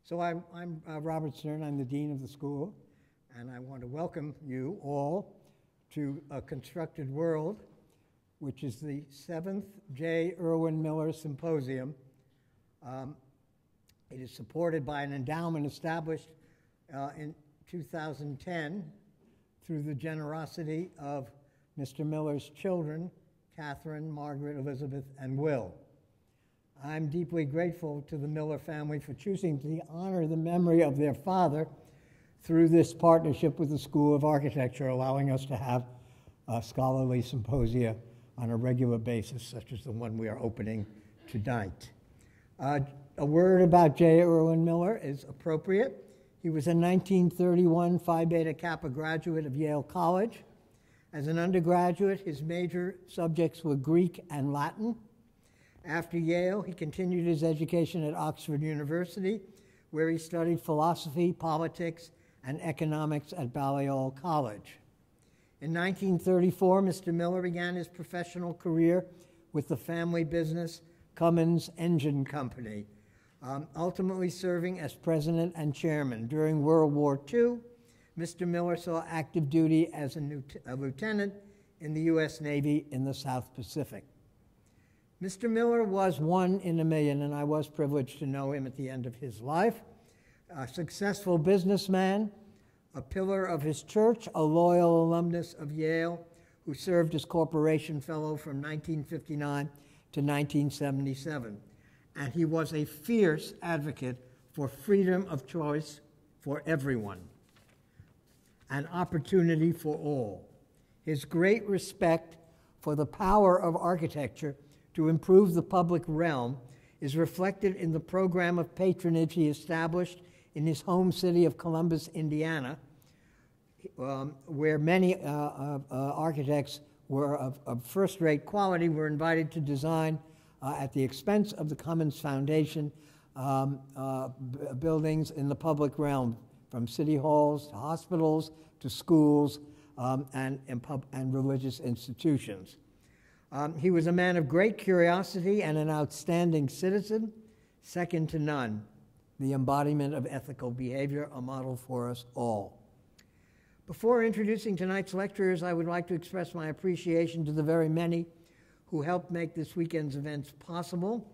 So I'm Robert Stern. I'm the Dean of the school, and I want to welcome you all to A Constructed World, which is the 7th J. Irwin Miller Symposium. It is supported by an endowment established in 2010 through the generosity of Mr. Miller's children, Catherine, Margaret, Elizabeth, and Will. I'm deeply grateful to the Miller family for choosing to honor the memory of their father through this partnership with the School of Architecture, allowing us to have scholarly symposia on a regular basis, such as the one we are opening tonight. A word about J. Irwin Miller is appropriate. He was a 1931 Phi Beta Kappa graduate of Yale College. As an undergraduate, his major subjects were Greek and Latin. After Yale, he continued his education at Oxford University, where he studied philosophy, politics, and economics at Balliol College. In 1934, Mr. Miller began his professional career with the family business Cummins Engine Company, ultimately serving as president and chairman. During World War II, Mr. Miller saw active duty as a lieutenant in the U.S. Navy in the South Pacific. Mr. Miller was one in a million, and I was privileged to know him at the end of his life. A successful businessman, a pillar of his church, a loyal alumnus of Yale, who served as corporation fellow from 1959 to 1977. And he was a fierce advocate for freedom of choice for everyone, an opportunity for all. His great respect for the power of architecture to improve the public realm is reflected in the program of patronage he established in his home city of Columbus, Indiana, where many architects were of first-rate quality were invited to design at the expense of the Cummins Foundation buildings in the public realm, from city halls to hospitals to schools and religious institutions. He was a man of great curiosity and an outstanding citizen, second to none, the embodiment of ethical behavior, a model for us all. Before introducing tonight's lecturers, I would like to express my appreciation to the very many who helped make this weekend's events possible.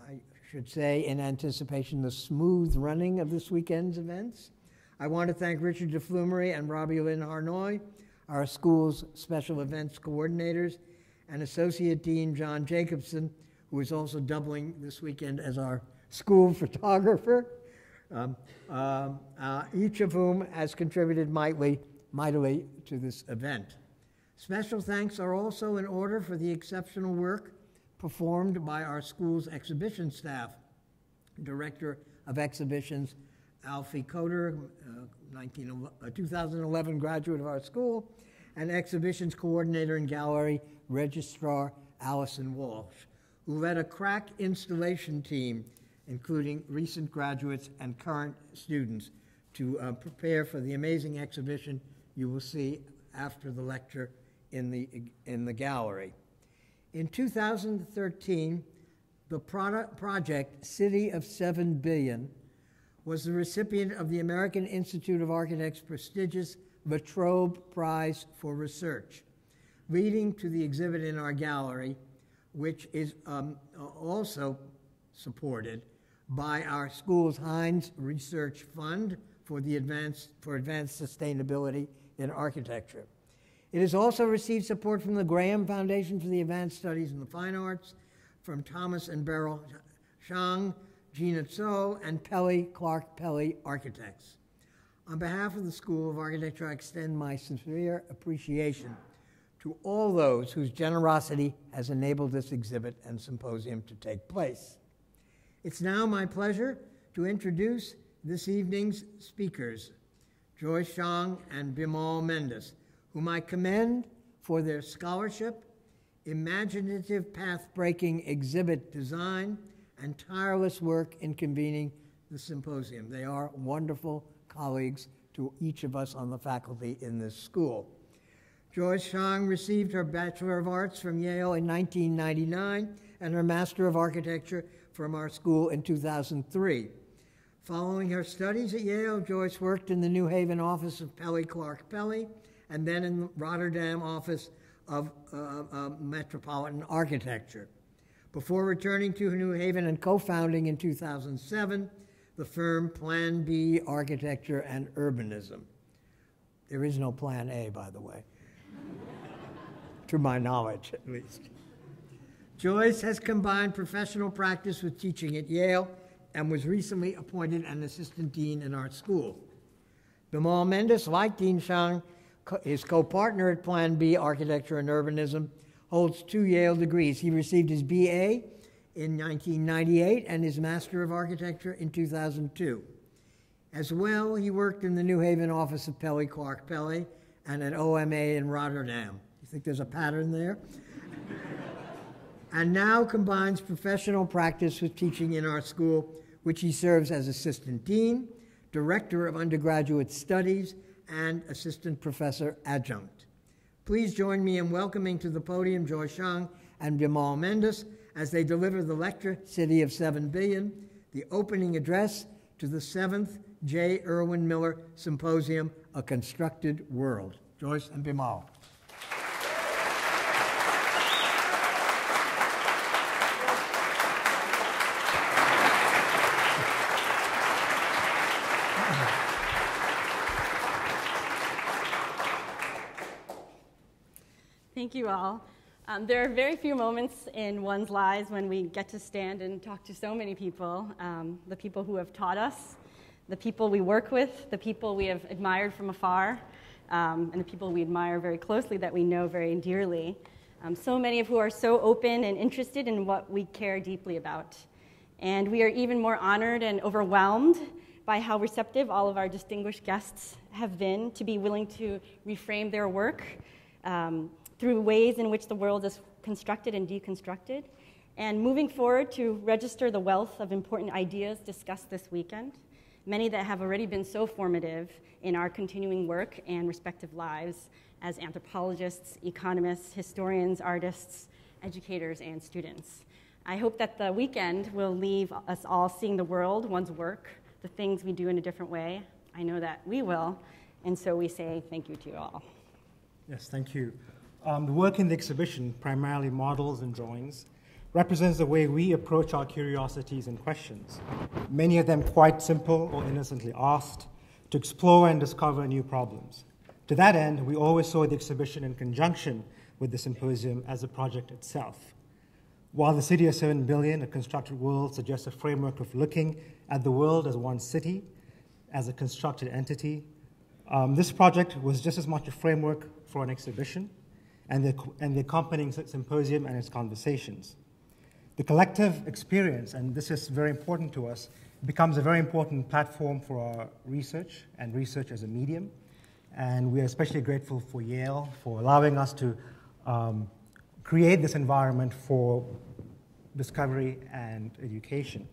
I should say, in anticipation, the smooth running of this weekend's events. I want to thank Richard DeFlumery and Robbie Lynn Harnoy, our school's special events coordinators, and Associate Dean John Jacobson, who is also doubling this weekend as our school photographer, each of whom has contributed mightily to this event. Special thanks are also in order for the exceptional work performed by our school's exhibition staff. Director of Exhibitions, Alfie Coder, 2011 graduate of our school, and Exhibitions Coordinator and Gallery Registrar Allison Walsh, who led a crack installation team, including recent graduates and current students, to prepare for the amazing exhibition you will see after the lecture in the gallery. In 2013, the project City of 7 Billion was the recipient of the American Institute of Architects' prestigious Latrobe Prize for Research, leading to the exhibit in our gallery, which is also supported by our school's Heinz Research Fund for advanced sustainability in architecture. It has also received support from the Graham Foundation for the Advanced Studies in the Fine Arts, from Thomas and Beryl Hsiang, Gina Tso, and Clark Pelly Architects. On behalf of the School of Architecture, I extend my sincere appreciation to all those whose generosity has enabled this exhibit and symposium to take place. It's now my pleasure to introduce this evening's speakers, Joyce Hsiang and Bimal Mendis, whom I commend for their scholarship, imaginative path-breaking exhibit design, and tireless work in convening the symposium. They are wonderful colleagues to each of us on the faculty in this school. Joyce Hsiang received her Bachelor of Arts from Yale in 1999 and her Master of Architecture from our school in 2003. Following her studies at Yale, Joyce worked in the New Haven office of Pelly Clark Pelly, and then in the Rotterdam office of Metropolitan Architecture, before returning to New Haven and co-founding in 2007 the firm Plan B Architecture and Urbanism. There is no Plan A, by the way, to my knowledge at least. Joyce has combined professional practice with teaching at Yale and was recently appointed an assistant dean in our school. Bimal Mendis, like Dean Hsiang, his co-partner at Plan B Architecture and Urbanism, holds 2 Yale degrees. He received his BA in 1998 and his Master of Architecture in 2002. As well, he worked in the New Haven office of Pelly Clark Pelly and at OMA in Rotterdam. You think there's a pattern there? And now combines professional practice with teaching in our school, which he serves as assistant dean, director of undergraduate studies, and assistant professor adjunct. Please join me in welcoming to the podium Joyce Hsiang and Bimal Mendis as they deliver the lecture, City of 7 Billion, the opening address to the 7th J. Irwin Miller Symposium, A Constructed World. Joyce and Bimal. Thank you all. There are very few moments in one's lives when we get to stand and talk to so many people, the people who have taught us, the people we work with, the people we have admired from afar, and the people we admire very closely that we know very dearly. So many of who are so open and interested in what we care deeply about. And we are even more honored and overwhelmed by how receptive all of our distinguished guests have been to be willing to reframe their work through ways in which the world is constructed and deconstructed, and moving forward to register the wealth of important ideas discussed this weekend, many that have already been so formative in our continuing work and respective lives as anthropologists, economists, historians, artists, educators, and students. I hope that the weekend will leave us all seeing the world, one's work, the things we do in a different way. I know that we will, and so we say thank you to you all. Yes, thank you. The work in the exhibition, primarily models and drawings, represents the way we approach our curiosities and questions, many of them quite simple or innocently asked, to explore and discover new problems. To that end, we always saw the exhibition in conjunction with the symposium as a project itself. While the City of 7 Billion, A Constructed World, suggests a framework of looking at the world as one city, as a constructed entity, this project was just as much a framework for an exhibition and the accompanying symposium and its conversations. The collective experience, and this is very important to us, becomes a very important platform for our research and research as a medium. And we are especially grateful for Yale for allowing us to create this environment for discovery and education.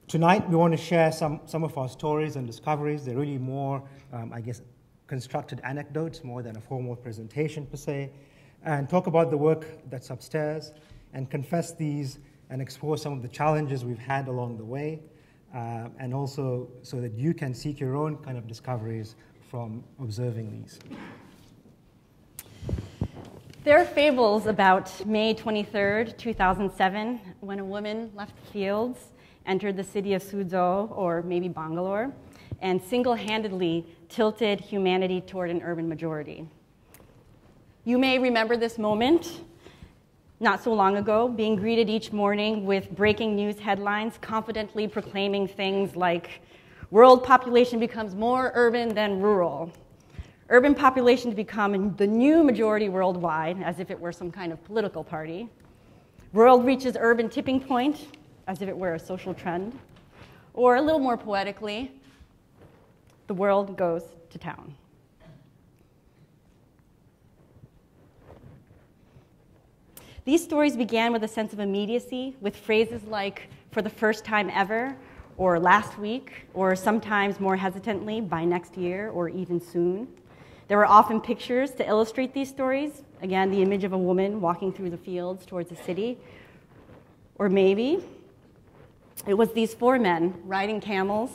Tonight, we want to share some of our stories and discoveries. They're really more, I guess, constructed anecdotes more than a formal presentation per se, and talk about the work that's upstairs and confess these and explore some of the challenges we've had along the way, and also so that you can seek your own kind of discoveries from observing these. There are fables about May 23rd, 2007, when a woman left the fields, entered the city of Suzhou, or maybe Bangalore, and single-handedly tilted humanity toward an urban majority. You may remember this moment, not so long ago, being greeted each morning with breaking news headlines confidently proclaiming things like, world population becomes more urban than rural. Urban population to become the new majority worldwide, as if it were some kind of political party. World reaches urban tipping point, as if it were a social trend. Or a little more poetically, the world goes to town. These stories began with a sense of immediacy, with phrases like, for the first time ever, or last week, or sometimes more hesitantly, by next year, or even soon. There were often pictures to illustrate these stories. Again, the image of a woman walking through the fields towards a city. Or maybe it was these 4 men riding camels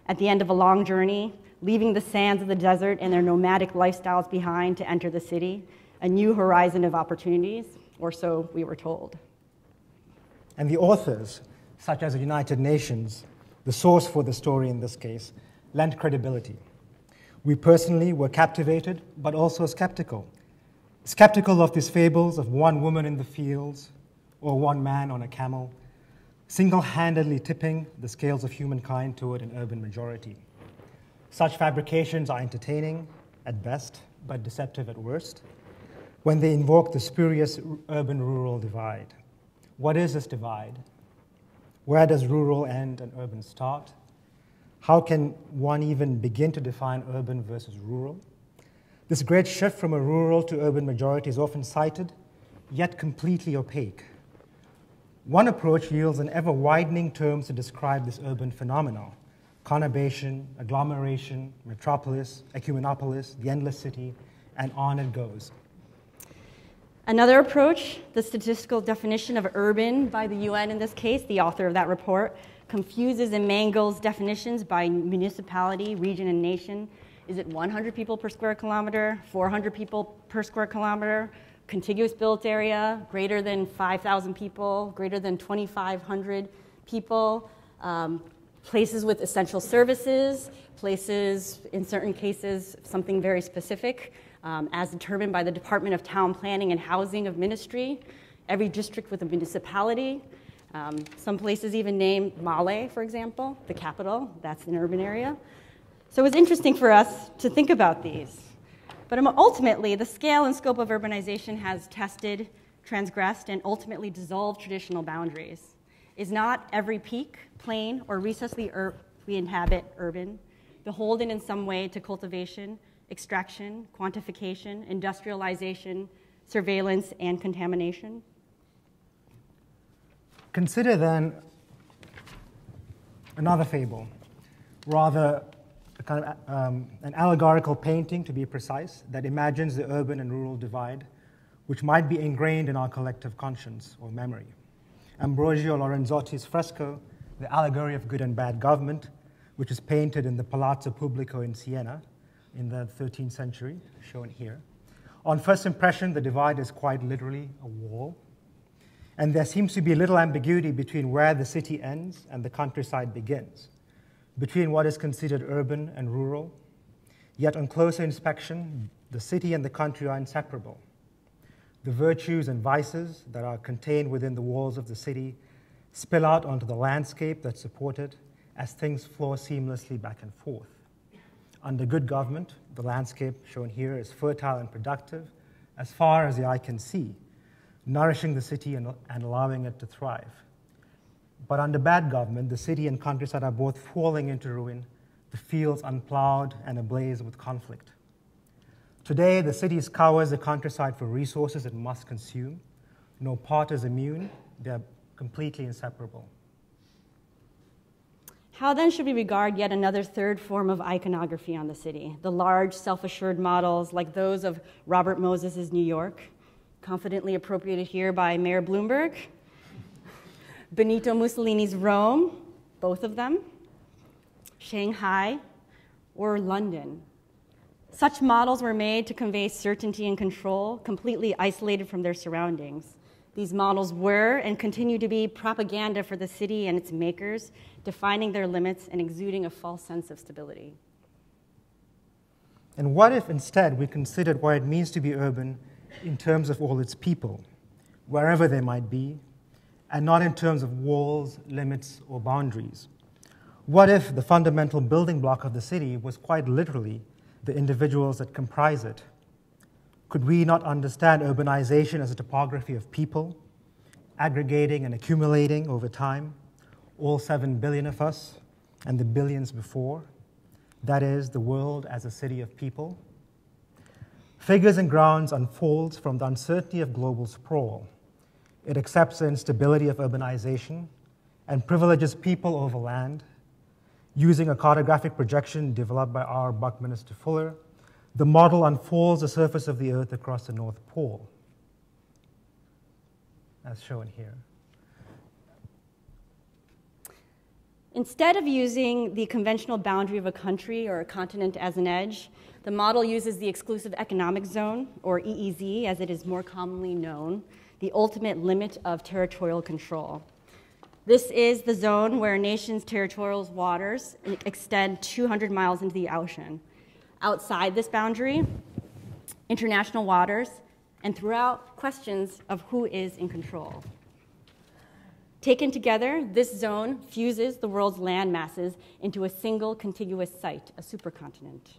at the end of a long journey, leaving the sands of the desert and their nomadic lifestyles behind to enter the city, a new horizon of opportunities, or so we were told. And the authors, such as the United Nations, the source for the story in this case, lent credibility. We personally were captivated, but also skeptical. Skeptical of these fables of one woman in the fields or one man on a camel, single-handedly tipping the scales of humankind toward an urban majority. Such fabrications are entertaining at best, but deceptive at worst, when they invoke the spurious urban-rural divide. What is this divide? Where does rural end and urban start? How can one even begin to define urban versus rural? This great shift from a rural to urban majority is often cited, yet completely opaque. One approach yields an ever-widening terms to describe this urban phenomenon: conurbation, agglomeration, metropolis, ecumenopolis, the endless city, and on it goes. Another approach, the statistical definition of urban by the UN in this case, the author of that report, confuses and mangles definitions by municipality, region, and nation. Is it 100 people per square kilometer, 400 people per square kilometer, contiguous built area, greater than 5,000 people, greater than 2,500 people, places with essential services, places, in certain cases, something very specific, as determined by the Department of Town Planning and Housing of Ministry, every district with a municipality. Some places even named Male, for example, the capital, that's an urban area. So it was interesting for us to think about these. But ultimately, the scale and scope of urbanization has tested, transgressed, and ultimately dissolved traditional boundaries. Is not every peak, plain, or recess we inhabit urban, beholden in some way to cultivation, extraction, quantification, industrialization, surveillance, and contamination? Consider then another fable, rather a kind of an allegorical painting, to be precise, that imagines the urban and rural divide, which might be ingrained in our collective conscience or memory. Ambrosio Lorenzotti's fresco, The Allegory of Good and Bad Government, which is painted in the Palazzo Pubblico in Siena in the 13th century, shown here. On first impression, the divide is quite literally a wall, and there seems to be little ambiguity between where the city ends and the countryside begins, between what is considered urban and rural. Yet on closer inspection, the city and the country are inseparable. The virtues and vices that are contained within the walls of the city spill out onto the landscape that support it as things flow seamlessly back and forth. Under good government, the landscape shown here is fertile and productive as far as the eye can see, nourishing the city and allowing it to thrive. But under bad government, the city and countryside are both falling into ruin, the fields unplowed and ablaze with conflict. Today, the city scours the countryside for resources it must consume. No part is immune. They are completely inseparable. How then should we regard yet another third form of iconography on the city? The large, self-assured models like those of Robert Moses' New York, confidently appropriated here by Mayor Bloomberg, Benito Mussolini's Rome, both of them, Shanghai, or London. Such models were made to convey certainty and control, completely isolated from their surroundings. These models were and continue to be propaganda for the city and its makers, defining their limits and exuding a false sense of stability. And what if instead we considered what it means to be urban in terms of all its people, wherever they might be, and not in terms of walls, limits, or boundaries? What if the fundamental building block of the city was quite literally the individuals that comprise it? Could we not understand urbanization as a topography of people, aggregating and accumulating over time, all 7 billion of us and the billions before? That is, the world as a city of people. Figures and Grounds unfolds from the uncertainty of global sprawl. It accepts the instability of urbanization and privileges people over land. Using a cartographic projection developed by R. Buckminster Fuller, the model unfolds the surface of the Earth across the North Pole, as shown here. Instead of using the conventional boundary of a country or a continent as an edge, the model uses the exclusive economic zone, or EEZ as it is more commonly known, the ultimate limit of territorial control. This is the zone where a nation's territorial waters extend 200 miles into the ocean. Outside this boundary, international waters, and throughout, questions of who is in control. Taken together, this zone fuses the world's land masses into a single contiguous site, a supercontinent.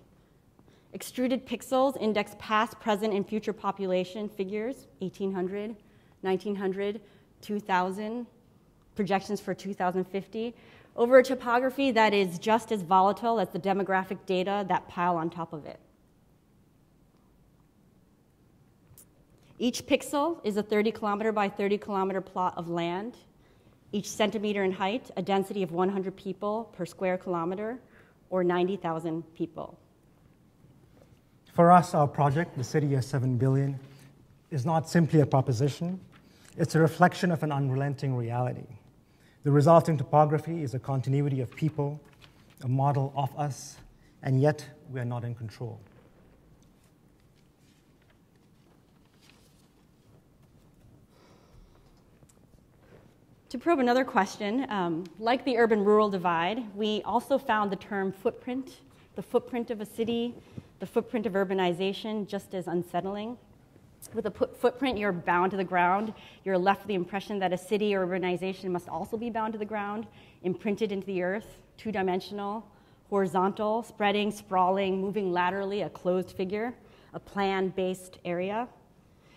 Extruded pixels index past, present, and future population figures, 1800, 1900, 2000, projections for 2050, over a topography that is just as volatile as the demographic data that pile on top of it. Each pixel is a 30-kilometer by 30-kilometer plot of land. Each centimeter in height, a density of 100 people per square kilometer, or 90,000 people. For us, our project, the City of 7 Billion, is not simply a proposition. It's a reflection of an unrelenting reality. The resulting topography is a continuity of people, a model of us, and yet we are not in control. To probe another question, like the urban-rural divide, we also found the term footprint, the footprint of a city, the footprint of urbanization, just as unsettling. With a footprint, you're bound to the ground. You're left with the impression that a city or urbanization must also be bound to the ground, imprinted into the earth, two-dimensional, horizontal, spreading, sprawling, moving laterally, a closed figure, a plan-based area.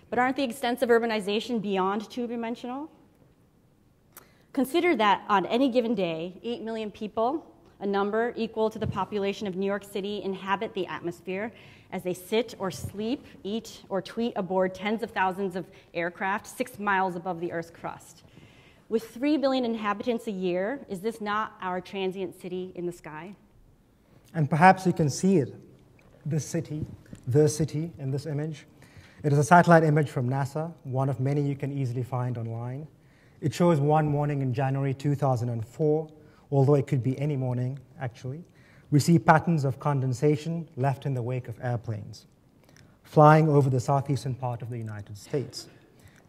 But aren't the extents of urbanization beyond two-dimensional? Consider that on any given day, 8 million people, a number equal to the population of New York City, inhabit the atmosphere as they sit or sleep, eat, or tweet aboard tens of thousands of aircraft 6 miles above the Earth's crust. With 3 billion inhabitants a year, is this not our transient city in the sky? And perhaps you can see it, the city in this image. It is a satellite image from NASA, one of many you can easily find online. It shows one morning in January 2004, although it could be any morning, actually. We see patterns of condensation left in the wake of airplanes, flying over the southeastern part of the United States.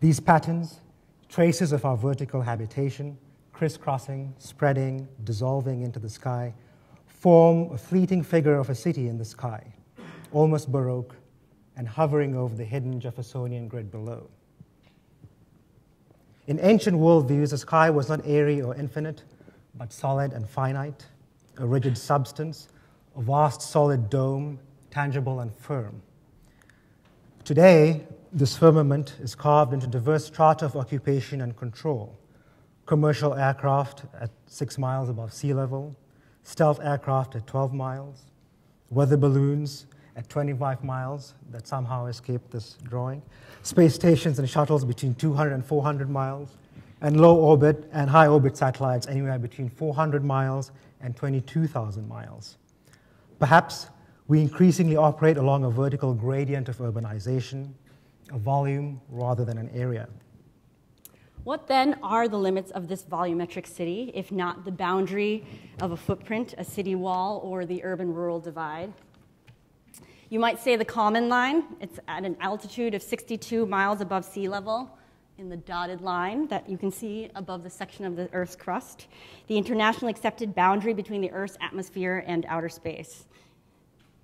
These patterns, traces of our vertical habitation, crisscrossing, spreading, dissolving into the sky, form a fleeting figure of a city in the sky, almost Baroque, and hovering over the hidden Jeffersonian grid below. In ancient worldviews, the sky was not airy or infinite, but solid and finite, a rigid substance, a vast solid dome, tangible and firm. Today, this firmament is carved into diverse strata of occupation and control. Commercial aircraft at 6 miles above sea level, stealth aircraft at 12 miles, weather balloons at 25 miles that somehow escaped this drawing, space stations and shuttles between 200 and 400 miles, and low orbit and high orbit satellites anywhere between 400 miles and 22,000 miles. Perhaps we increasingly operate along a vertical gradient of urbanization, a volume rather than an area. What then are the limits of this volumetric city, if not the boundary of a footprint, a city wall, or the urban-rural divide? You might say the common line. It's at an altitude of 62 miles above sea level in the dotted line that you can see above the section of the Earth's crust, the internationally accepted boundary between the Earth's atmosphere and outer space,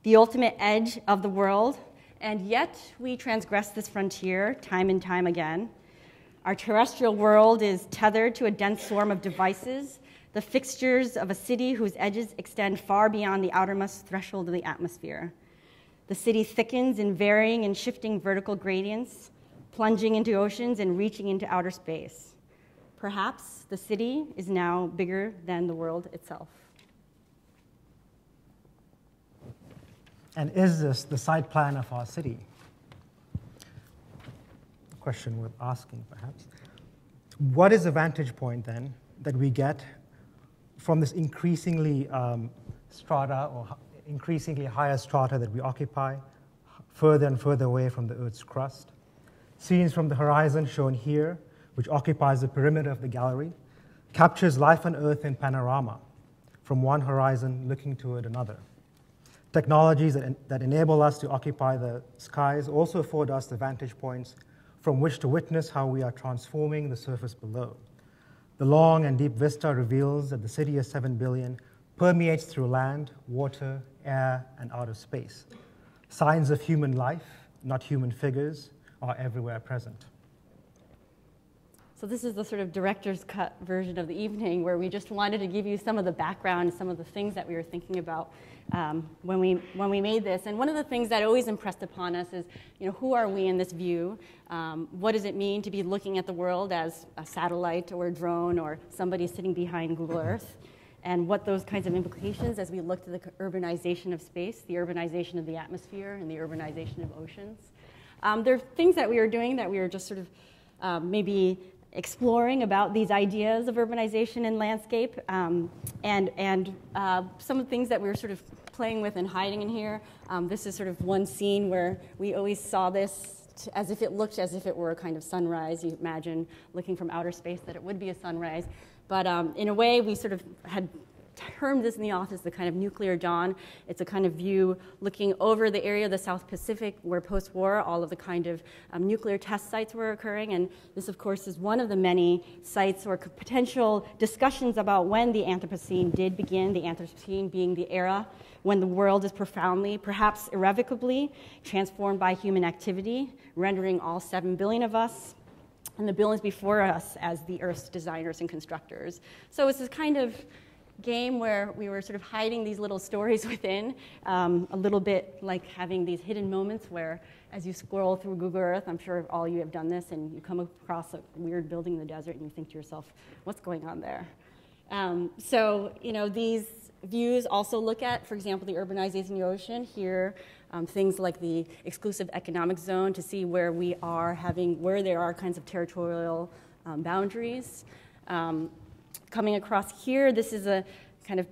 the ultimate edge of the world, and yet we transgress this frontier time and time again. Our terrestrial world is tethered to a dense swarm of devices, the fixtures of a city whose edges extend far beyond the outermost threshold of the atmosphere. The city thickens in varying and shifting vertical gradients, plunging into oceans and reaching into outer space. Perhaps the city is now bigger than the world itself. And is this the site plan of our city? A question worth asking, perhaps. What is the vantage point, then, that we get from this increasingly strata or increasingly higher strata that we occupy, further and further away from the Earth's crust? Scenes from the horizon shown here, which occupies the perimeter of the gallery, captures life on Earth in panorama, from one horizon looking toward another. Technologies that enable us to occupy the skies also afford us the vantage points from which to witness how we are transforming the surface below. The long and deep vista reveals that the city of 7 billion permeates through land, water, air, and outer space. Signs of human life, not human figures, are everywhere present. So this is the sort of director's cut version of the evening where we just wanted to give you some of the background, some of the things that we were thinking about when we made this. And one of the things that always impressed upon us is, who are we in this view? What does it mean to be looking at the world as a satellite or a drone or somebody sitting behind Google Earth? And what those kinds of implications as we looked at the urbanization of space, the urbanization of the atmosphere, and the urbanization of oceans. There are things that we were doing that we were just sort of maybe exploring about these ideas of urbanization and landscape, and some of the things that we were sort of playing with and hiding in here. This is sort of one scene where we always saw this as if it looked as if it were a kind of sunrise. You imagine looking from outer space that it would be a sunrise. But in a way, we sort of had termed this in the office the kind of nuclear dawn. It's a kind of view looking over the area of the South Pacific where post-war all of the kind of nuclear test sites were occurring. And this, of course, is one of the many sites or potential discussions about when the Anthropocene did begin, the Anthropocene being the era when the world is profoundly, perhaps irrevocably, transformed by human activity, rendering all 7 billion of us and the billions before us as the Earth's designers and constructors. So it's this kind of game where we were sort of hiding these little stories within, a little bit like having these hidden moments where as you scroll through Google Earth, I'm sure all you have done this, and you come across a weird building in the desert and you think to yourself, what's going on there? These views also look at, for example, the urbanization of the ocean here, things like the exclusive economic zone to see where we are where there are kinds of territorial boundaries. Coming across here, this is a kind of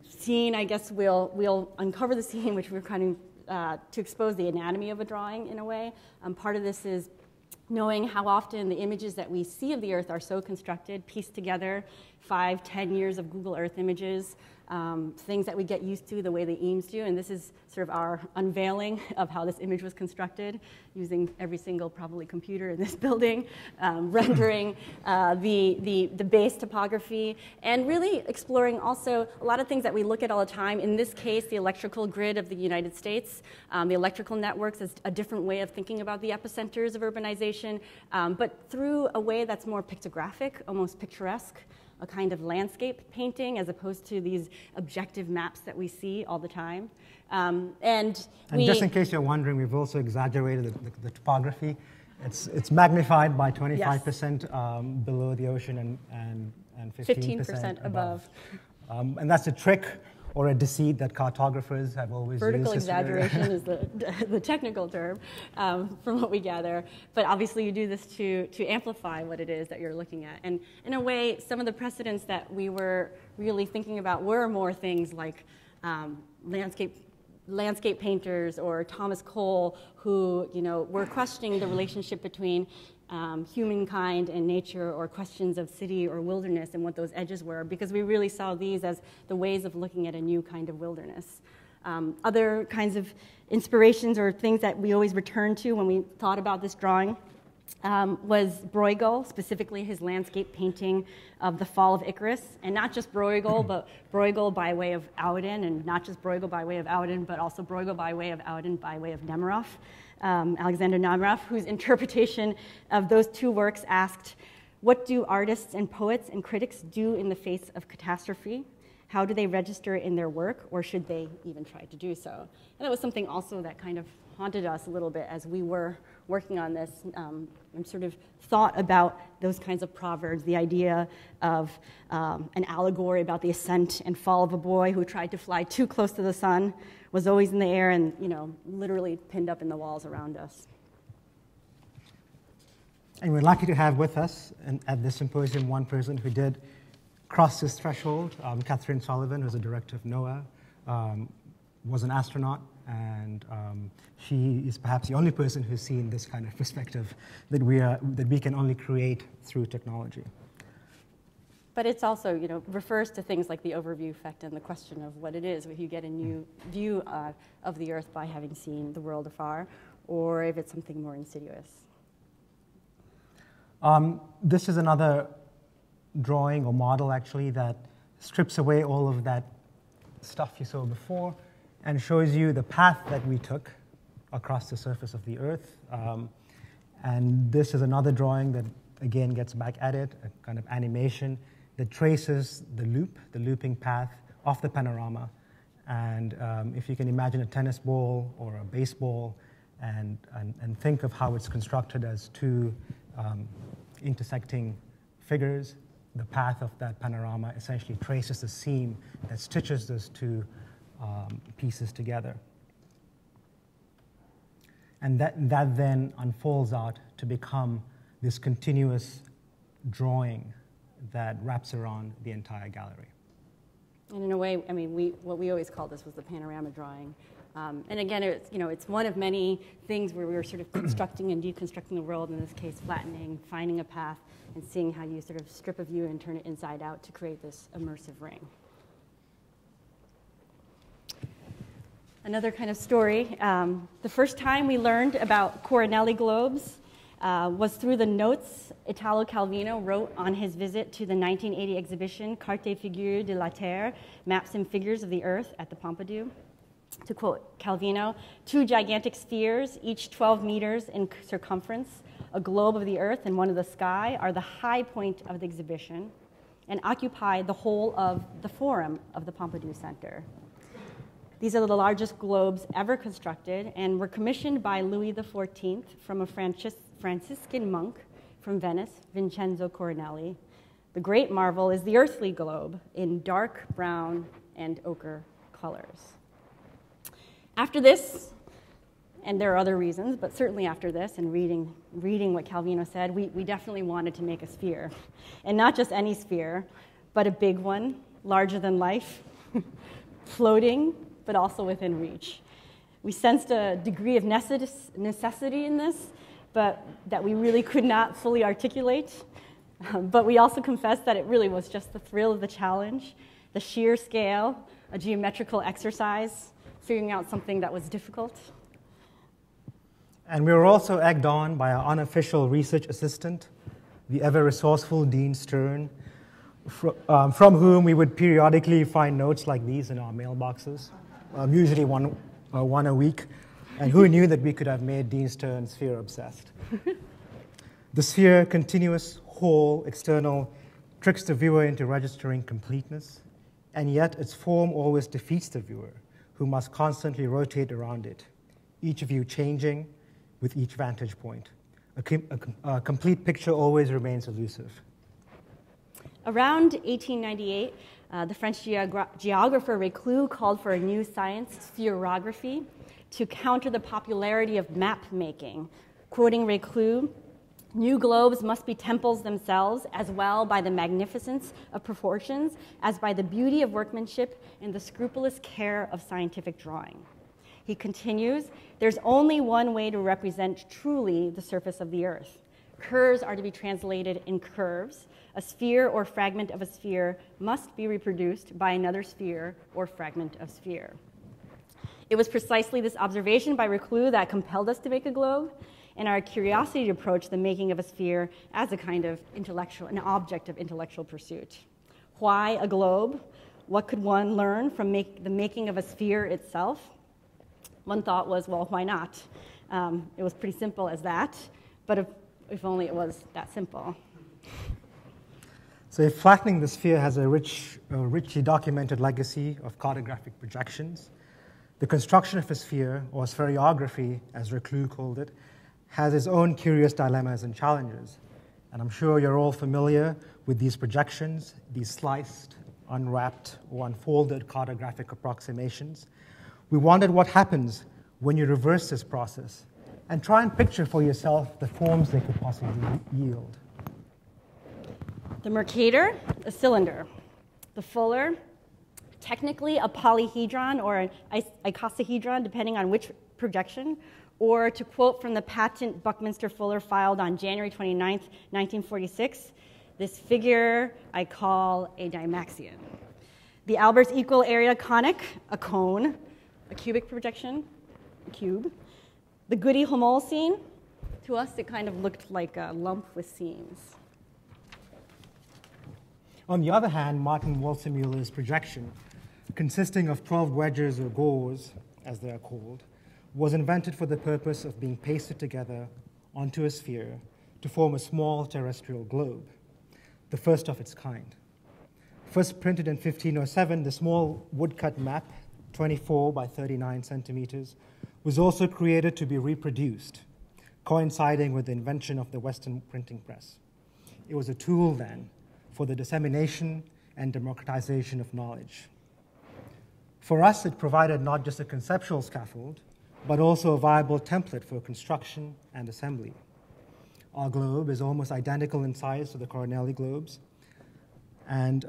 scene. I guess we'll uncover the scene, which we're kind of to expose the anatomy of a drawing in a way. Part of this is knowing how often the images that we see of the Earth are so constructed, pieced together, 5-10 years of Google Earth images, things that we get used to the way the Eames do. And this is sort of our unveiling of how this image was constructed using every single probably computer in this building, rendering the base topography, and really exploring also a lot of things that we look at all the time. In this case, the electrical grid of the United States, the electrical networks is a different way of thinking about the epicenters of urbanization, but through a way that's more pictographic, almost picturesque, a kind of landscape painting as opposed to these objective maps that we see all the time. And just in case you're wondering, we've also exaggerated the topography. It's magnified by 25% below the ocean and 15% above. And that's a trick or a deceit that cartographers have always Vertical used. Exaggeration is the technical term from what we gather. But obviously you do this to amplify what it is that you're looking at. And in a way, some of the precedents that we were really thinking about were more things like landscape painters or Thomas Cole, who were questioning the relationship between humankind and nature, or questions of city or wilderness and what those edges were, because we really saw these as the ways of looking at a new kind of wilderness. Other kinds of inspirations or things that we always returned to when we thought about this drawing was Bruegel, specifically his landscape painting of the Fall of Icarus, and not just Bruegel, but Bruegel by way of Auden, and not just Bruegel by way of Auden, but also Bruegel by way of Auden by way of Nemiroff. Alexander Nemiroff, whose interpretation of those two works asked, what do artists and poets and critics do in the face of catastrophe? How do they register in their work, or should they even try to do so? And that was something also that kind of haunted us a little bit as we were working on this, and sort of thought about those kinds of proverbs, the idea of an allegory about the ascent and fall of a boy who tried to fly too close to the sun, was always in the air and literally pinned up in the walls around us. And we're lucky to have with us at this symposium one person who did cross this threshold. Catherine Sullivan, who's the director of NOAA, was an astronaut, and she is perhaps the only person who's seen this kind of perspective that we can only create through technology. But it's also, refers to things like the overview effect and the question of what it is, if you get a new view of the Earth by having seen the world afar, or if it's something more insidious. This is another drawing or model, actually, that strips away all of that stuff you saw before and shows you the path that we took across the surface of the Earth. And this is another drawing that, again, gets back at it, a kind of animation that traces the looping path of the panorama. And if you can imagine a tennis ball or a baseball and think of how it's constructed as two intersecting figures, the path of that panorama essentially traces the seam that stitches those two pieces together. And that then unfolds out to become this continuous drawing that wraps around the entire gallery. And in a way, what we always called this was the panorama drawing. And again, it's one of many things where we were sort of constructing and deconstructing the world, in this case, flattening, finding a path, and seeing how you sort of strip a view and turn it inside out to create this immersive ring. Another kind of story. The first time we learned about Coronelli globes was through the notes Italo Calvino wrote on his visit to the 1980 exhibition Carte Figures de la Terre, Maps and Figures of the Earth at the Pompidou. To quote Calvino, two gigantic spheres, each 12 meters in circumference, a globe of the Earth and one of the sky, are the high point of the exhibition and occupy the whole of the forum of the Pompidou Center. These are the largest globes ever constructed and were commissioned by Louis XIV from a Franciscan monk from Venice, Vincenzo Coronelli. The great marvel is the earthly globe in dark brown and ochre colors. After this, and there are other reasons, but certainly after this, and reading what Calvino said, we definitely wanted to make a sphere. And not just any sphere, but a big one, larger than life, floating, but also within reach. We sensed a degree of necessity in this, but that we really could not fully articulate. But we also confessed that it really was just the thrill of the challenge, the sheer scale, a geometrical exercise, figuring out something that was difficult. And we were also egged on by our unofficial research assistant, the ever-resourceful Dean Stern, from whom we would periodically find notes like these in our mailboxes, usually one a week. And who knew that we could have made Dean Stern sphere obsessed? The sphere, continuous, whole, external, tricks the viewer into registering completeness, and yet its form always defeats the viewer, who must constantly rotate around it, each view changing with each vantage point. A complete picture always remains elusive. Around 1898, the French geographer Reclus called for a new science, spherography, to counter the popularity of map making. Quoting Reclus, new globes must be temples themselves, as well by the magnificence of proportions as by the beauty of workmanship and the scrupulous care of scientific drawing. He continues, there's only one way to represent truly the surface of the Earth. Curves are to be translated in curves. A sphere or fragment of a sphere must be reproduced by another sphere or fragment of sphere. It was precisely this observation by Reclus that compelled us to make a globe, and our curiosity to approach the making of a sphere as a kind of an object of intellectual pursuit. Why a globe? What could one learn from the making of a sphere itself? One thought was, well, why not? It was pretty simple as that, but if only it was that simple. So if flattening the sphere has a richly documented legacy of cartographic projections, the construction of a sphere, or spherography, as Reclus called it, has its own curious dilemmas and challenges. And I'm sure you're all familiar with these projections, these sliced, unwrapped, or unfolded cartographic approximations. We wondered what happens when you reverse this process and try and picture for yourself the forms they could possibly yield. The Mercator, a cylinder. The Fuller, technically a polyhedron or an icosahedron, depending on which projection, or to quote from the patent Buckminster Fuller filed on January 29th, 1946, This figure I call a Dymaxion. The Albers equal area conic, a cone, a cubic projection, a cube. The Goody Homolocene, to us it kind of looked like a lump with seams. On the other hand, Martin Waldseemüller's projection, consisting of 12 wedges or gores, as they are called, was invented for the purpose of being pasted together onto a sphere to form a small terrestrial globe, the first of its kind. First printed in 1507, the small woodcut map, 24 by 39 centimeters, was also created to be reproduced, coinciding with the invention of the Western printing press. It was a tool then for the dissemination and democratization of knowledge. For us, it provided not just a conceptual scaffold, but also a viable template for construction and assembly. Our globe is almost identical in size to the Cornelli globes, and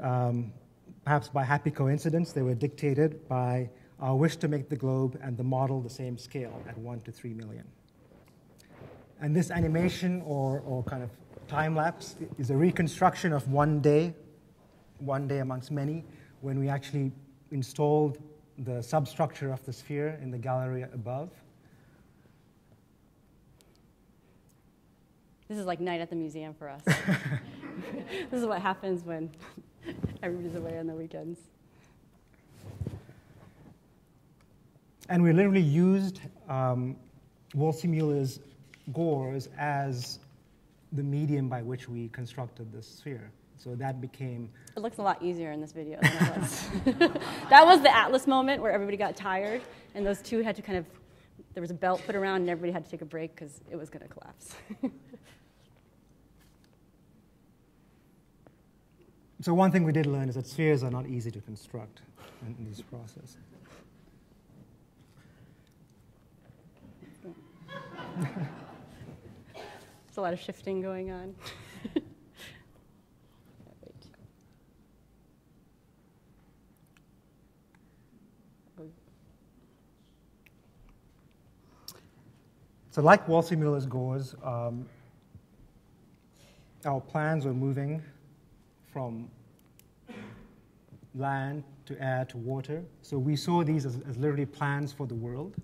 perhaps by happy coincidence, they were dictated by our wish to make the globe and the model the same scale at 1 to 3 million. And this animation or kind of time lapse is a reconstruction of one day amongst many, when we actually installed the substructure of the sphere in the gallery above. This is like night at the museum for us. This is what happens when everybody's away on the weekends. And we literally used Waldseemüller's gores as the medium by which we constructed this sphere. So that became... It looks a lot easier in this video than it was. That was the Atlas moment where everybody got tired, and those two had to kind of... There was a belt put around, and everybody had to take a break because it was going to collapse. So one thing we did learn is that spheres are not easy to construct in this process. There's a lot of shifting going on. So like Waldseemüller's gores, our plans were moving from land to air to water. So we saw these as literally plans for the world.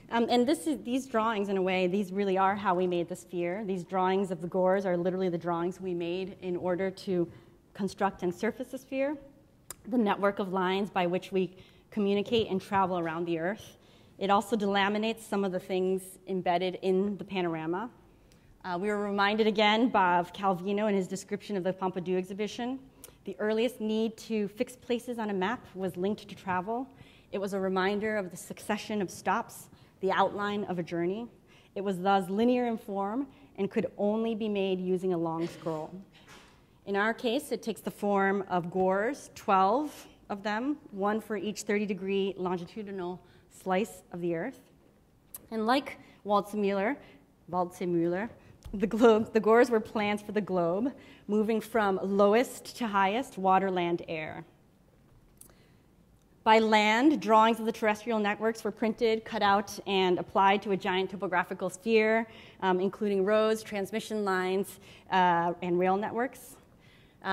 And these drawings, in a way, these really are how we made the sphere. These drawings of the gores are literally the drawings we made in order to construct and surface the sphere, the network of lines by which we communicate and travel around the Earth. It also delaminates some of the things embedded in the panorama. We were reminded again by Calvino in his description of the Pompidou exhibition. The earliest need to fix places on a map was linked to travel. It was a reminder of the succession of stops, the outline of a journey. It was thus linear in form and could only be made using a long scroll. In our case, it takes the form of gores, 12 of them, one for each 30-degree longitudinal slice of the Earth. And like Waldseemüller, the gores were plans for the globe, moving from lowest to highest, water, land, air. By land, drawings of the terrestrial networks were printed, cut out, and applied to a giant topographical sphere, including roads, transmission lines, and rail networks.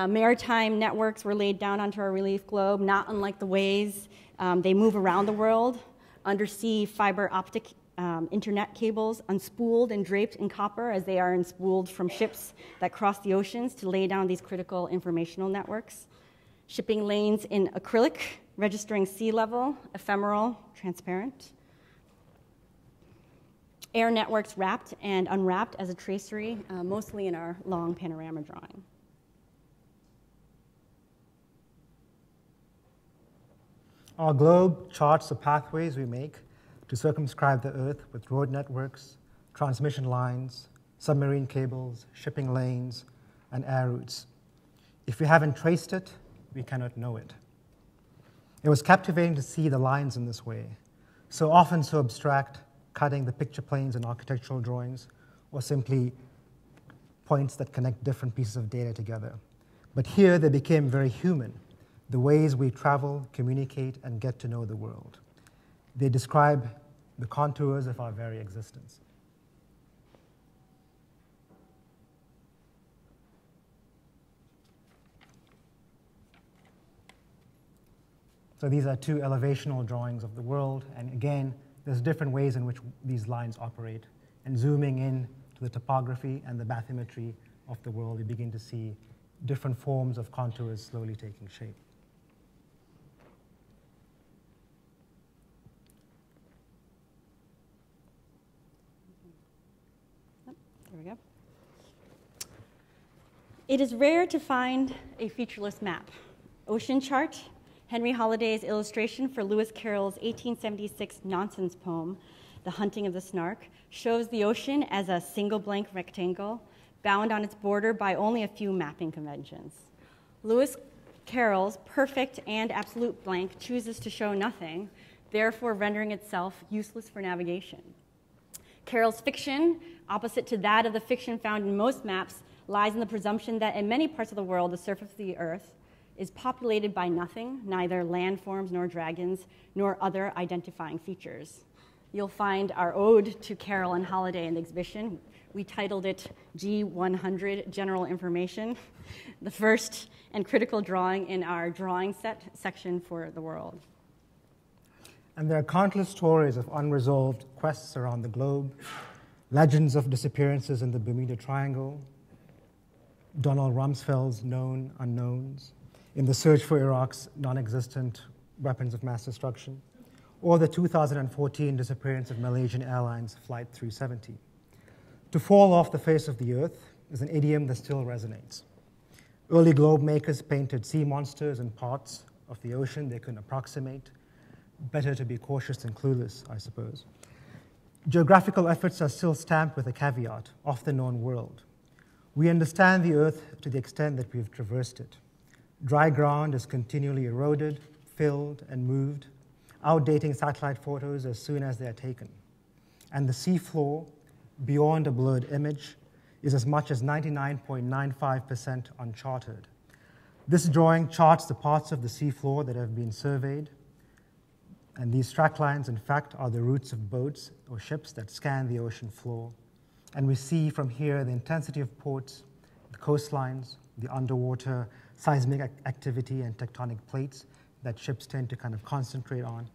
Maritime networks were laid down onto our relief globe, not unlike the ways they move around the world. Undersea fiber optic internet cables unspooled and draped in copper as they are unspooled from ships that cross the oceans to lay down these critical informational networks. Shipping lanes in acrylic, registering sea level, ephemeral, transparent. Air networks wrapped and unwrapped as a tracery, mostly in our long panorama drawing. Our globe charts the pathways we make to circumscribe the Earth with road networks, transmission lines, submarine cables, shipping lanes, and air routes. If we haven't traced it, we cannot know it. It was captivating to see the lines in this way, so often so abstract, cutting the picture planes in architectural drawings, or simply points that connect different pieces of data together. But here they became very human, the ways we travel, communicate, and get to know the world. They describe the contours of our very existence. So these are two elevational drawings of the world, and again, there's different ways in which these lines operate. And zooming in to the topography and the bathymetry of the world, we begin to see different forms of contours slowly taking shape. There we go. It is rare to find a featureless map. Ocean Chart, Henry Holliday's illustration for Lewis Carroll's 1876 nonsense poem, The Hunting of the Snark, shows the ocean as a single blank rectangle, bound on its border by only a few mapping conventions. Lewis Carroll's perfect and absolute blank chooses to show nothing, therefore rendering itself useless for navigation. Carroll's fiction, opposite to that of the fiction found in most maps, lies in the presumption that in many parts of the world, the surface of the earth is populated by nothing, neither landforms nor dragons, nor other identifying features. You'll find our ode to Carroll and Holliday in the exhibition. We titled it G100, General Information, the first and critical drawing in our drawing set section for the world. And there are countless stories of unresolved quests around the globe, legends of disappearances in the Bermuda Triangle, Donald Rumsfeld's known unknowns, in the search for Iraq's non-existent weapons of mass destruction, or the 2014 disappearance of Malaysian Airlines Flight 370. To fall off the face of the earth is an idiom that still resonates. Early globe makers painted sea monsters in parts of the ocean they couldn't approximate. Better to be cautious than clueless, I suppose. Geographical efforts are still stamped with a caveat, of the known world. We understand the earth to the extent that we've traversed it. Dry ground is continually eroded, filled, and moved, outdating satellite photos as soon as they are taken. And the seafloor, beyond a blurred image, is as much as 99.95% uncharted. This drawing charts the parts of the seafloor that have been surveyed, and these track lines, in fact, are the routes of boats or ships that scan the ocean floor. And we see from here the intensity of ports, the coastlines, the underwater seismic activity and tectonic plates that ships tend to kind of concentrate on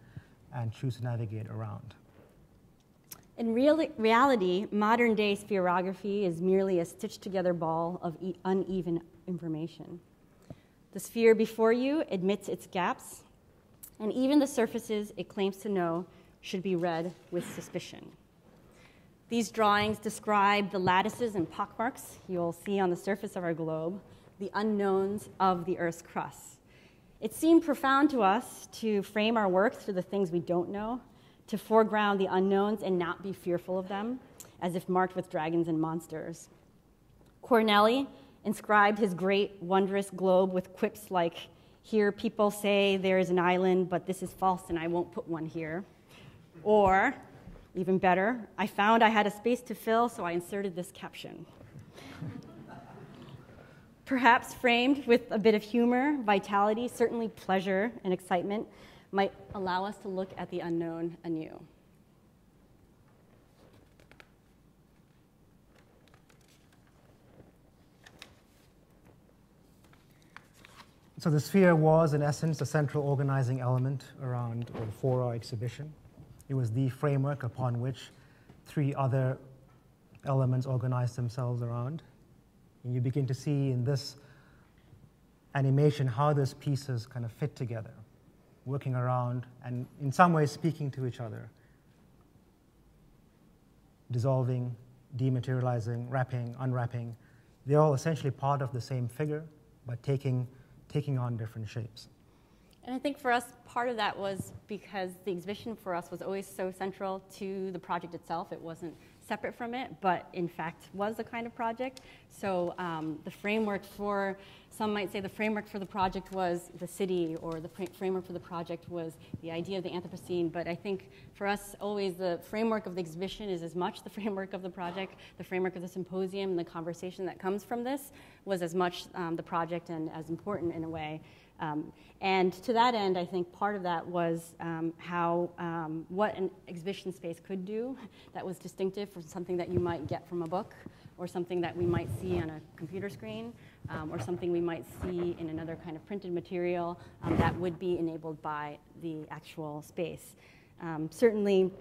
and choose to navigate around. In reality, modern-day spherography is merely a stitched-together ball of uneven information. The sphere before you admits its gaps, and even the surfaces it claims to know should be read with suspicion. These drawings describe the lattices and pockmarks you'll see on the surface of our globe, the unknowns of the Earth's crust. It seemed profound to us to frame our work through the things we don't know, to foreground the unknowns and not be fearful of them, as if marked with dragons and monsters. Corneli inscribed his great, wondrous globe with quips like, "Here people say there is an island, but this is false and I won't put one here." Or, even better, "I found I had a space to fill, so I inserted this caption." Perhaps framed with a bit of humor, vitality, certainly pleasure and excitement might allow us to look at the unknown anew. So the sphere was, in essence, a central organizing element around or for our exhibition. It was the framework upon which three other elements organized themselves around. And you begin to see in this animation how those pieces kind of fit together, working around and in some ways speaking to each other, dissolving, dematerializing, wrapping, unwrapping. They're all essentially part of the same figure, but taking on different shapes. And I think for us, part of that was because the exhibition for us was always so central to the project itself. It wasn't separate from it, but in fact was a kind of project. So the framework for, some might say the framework for the project was the city, or the framework for the project was the idea of the Anthropocene. But I think for us, always the framework of the exhibition is as much the framework of the project, the framework of the symposium, and the conversation that comes from this was as much the project and as important in a way. And to that end, I think part of that was what an exhibition space could do that was distinctive from something that you might get from a book, or something that we might see on a computer screen, or something we might see in another kind of printed material that would be enabled by the actual space. Certainly,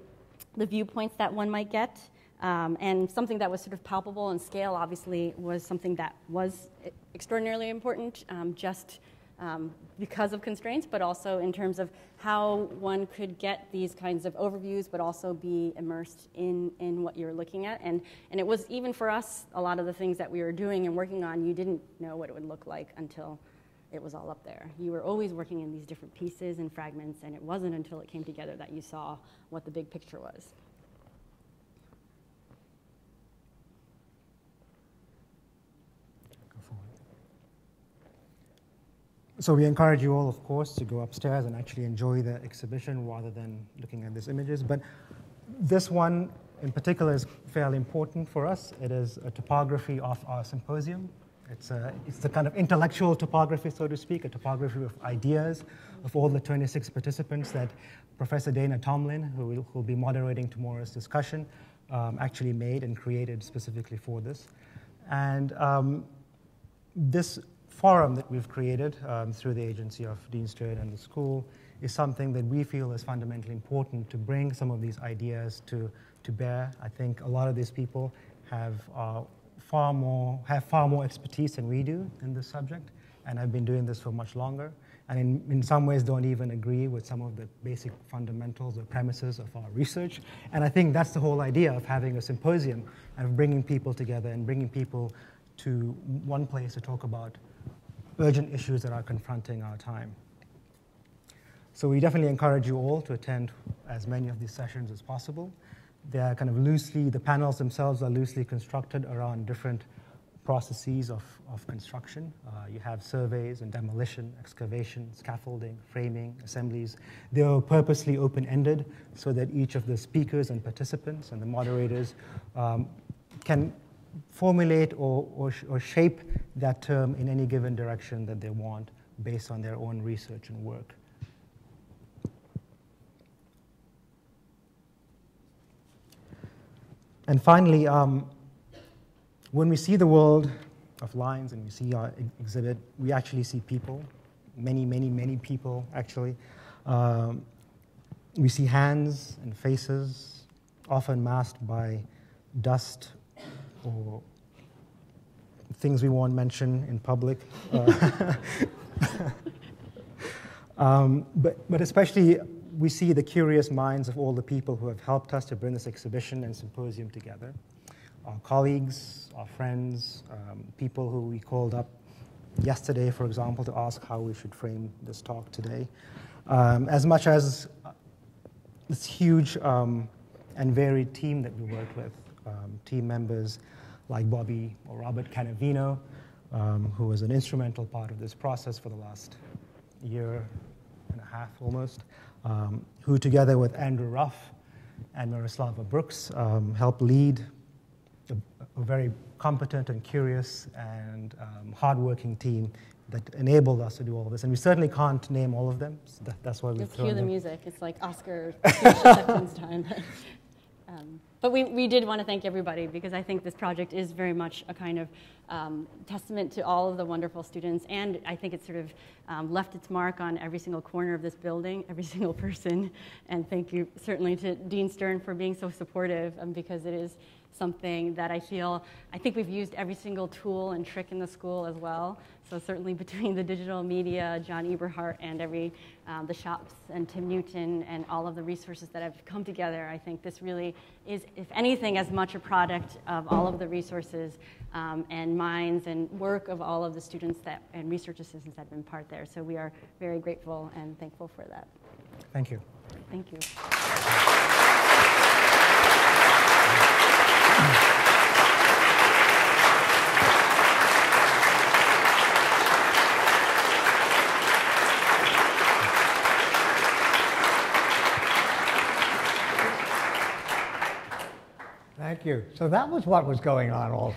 the viewpoints that one might get, and something that was sort of palpable in scale, obviously, was something that was extraordinarily important, just because of constraints, but also in terms of how one could get these kinds of overviews, but also be immersed in what you're looking at. And it was, even for us, a lot of the things that we were doing and working on, you didn't know what it would look like until it was all up there. You were always working in these different pieces and fragments, and it wasn't until it came together that you saw what the big picture was. So we encourage you all, of course, to go upstairs and actually enjoy the exhibition rather than looking at these images. But this one in particular is fairly important for us. It is a topography of our symposium. It's the kind of intellectual topography, so to speak, a topography of ideas of all the 26 participants that Professor Dana Tomlin, who will be moderating tomorrow's discussion, actually made and created specifically for this. And this forum that we've created through the agency of Dean Stern and the school is something that we feel is fundamentally important to bring some of these ideas to bear. I think a lot of these people have far more expertise than we do in this subject, and have been doing this for much longer, and in some ways don't even agree with some of the basic fundamentals or premises of our research. And I think that's the whole idea of having a symposium, and of bringing people together and bringing people to one place to talk about urgent issues that are confronting our time. So we definitely encourage you all to attend as many of these sessions as possible. They are kind of the panels themselves are loosely constructed around different processes of construction. You have surveys and demolition, excavation, scaffolding, framing, assemblies. They are purposely open-ended so that each of the speakers and participants and the moderators can formulate or shape that term in any given direction that they want based on their own research and work. And finally, when we see the world of lines and we see our exhibit, we actually see people, many, many, many people, actually. We see hands and faces, often masked by dust or things we won't mention in public. But especially, we see the curious minds of all the people who have helped us to bring this exhibition and symposium together. Our colleagues, our friends, people who we called up yesterday, for example, to ask how we should frame this talk today. As much as this huge and varied team that we work with, team members like Bobby or Robert Canavino, who was an instrumental part of this process for the last year and a half almost, who together with Andrew Ruff and Miroslava Brooks helped lead a very competent and curious and hardworking team that enabled us to do all of this. And we certainly can't name all of them. So that's why we've Just thrown cue the them. music. It's like Oscar acceptance time. But we did want to thank everybody, because I think this project is very much a kind of testament to all of the wonderful students, and I think it's sort of left its mark on every single corner of this building, every single person. And thank you certainly to Dean Stern for being so supportive, because it is something that I think we've used every single tool and trick in the school as well. So certainly between the digital media, John Eberhardt, and the shops, and Tim Newton, and all of the resources that have come together, I think this really is, if anything, as much a product of all of the resources and minds and work of all of the students and research assistants that have been part there. So we are very grateful and thankful for that. Thank you. Thank you. Thank you. So that was what was going on also.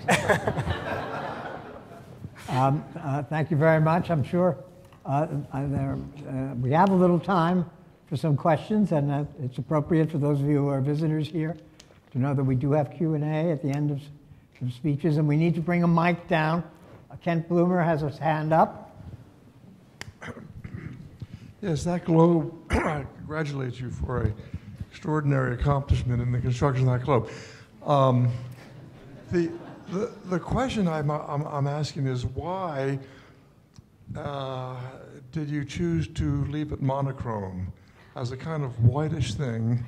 Thank you very much. I'm sure We have a little time for some questions, and it's appropriate for those of you who are visitors here to know that we do have Q&A at the end of speeches, and we need to bring a mic down. Kent Bloomer has his hand up. Yes, that globe congratulates you for an extraordinary accomplishment in the construction of that globe. The question I'm asking is why did you choose to leave it monochrome as a kind of whitish thing?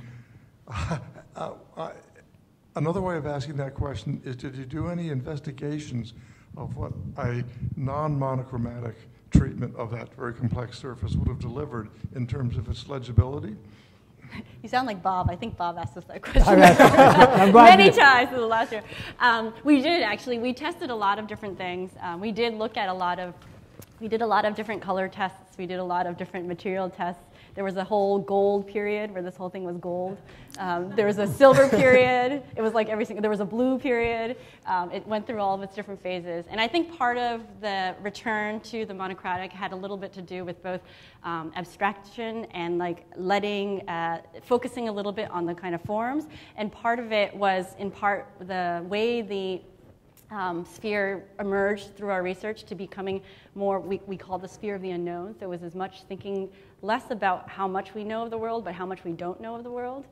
Another way of asking that question is, did you do any investigations of what a non-monochromatic treatment of that very complex surface would have delivered in terms of its legibility? You sound like Bob. I think Bob asked us that question many times in the last year. We did, actually. We tested a lot of different things. We did look at we did a lot of different color tests. We did a lot of different material tests. There was a whole gold period where this whole thing was gold. There was a silver period. It was like every single, there was a blue period. It went through all of its different phases. And I think part of the return to the monochromatic had a little bit to do with both abstraction and like focusing a little bit on the kind of forms. And part of it was in part the way the sphere emerged through our research to becoming more, we call the sphere of the unknown. So it was as much thinking less about how much we know of the world, but how much we don't know of the world.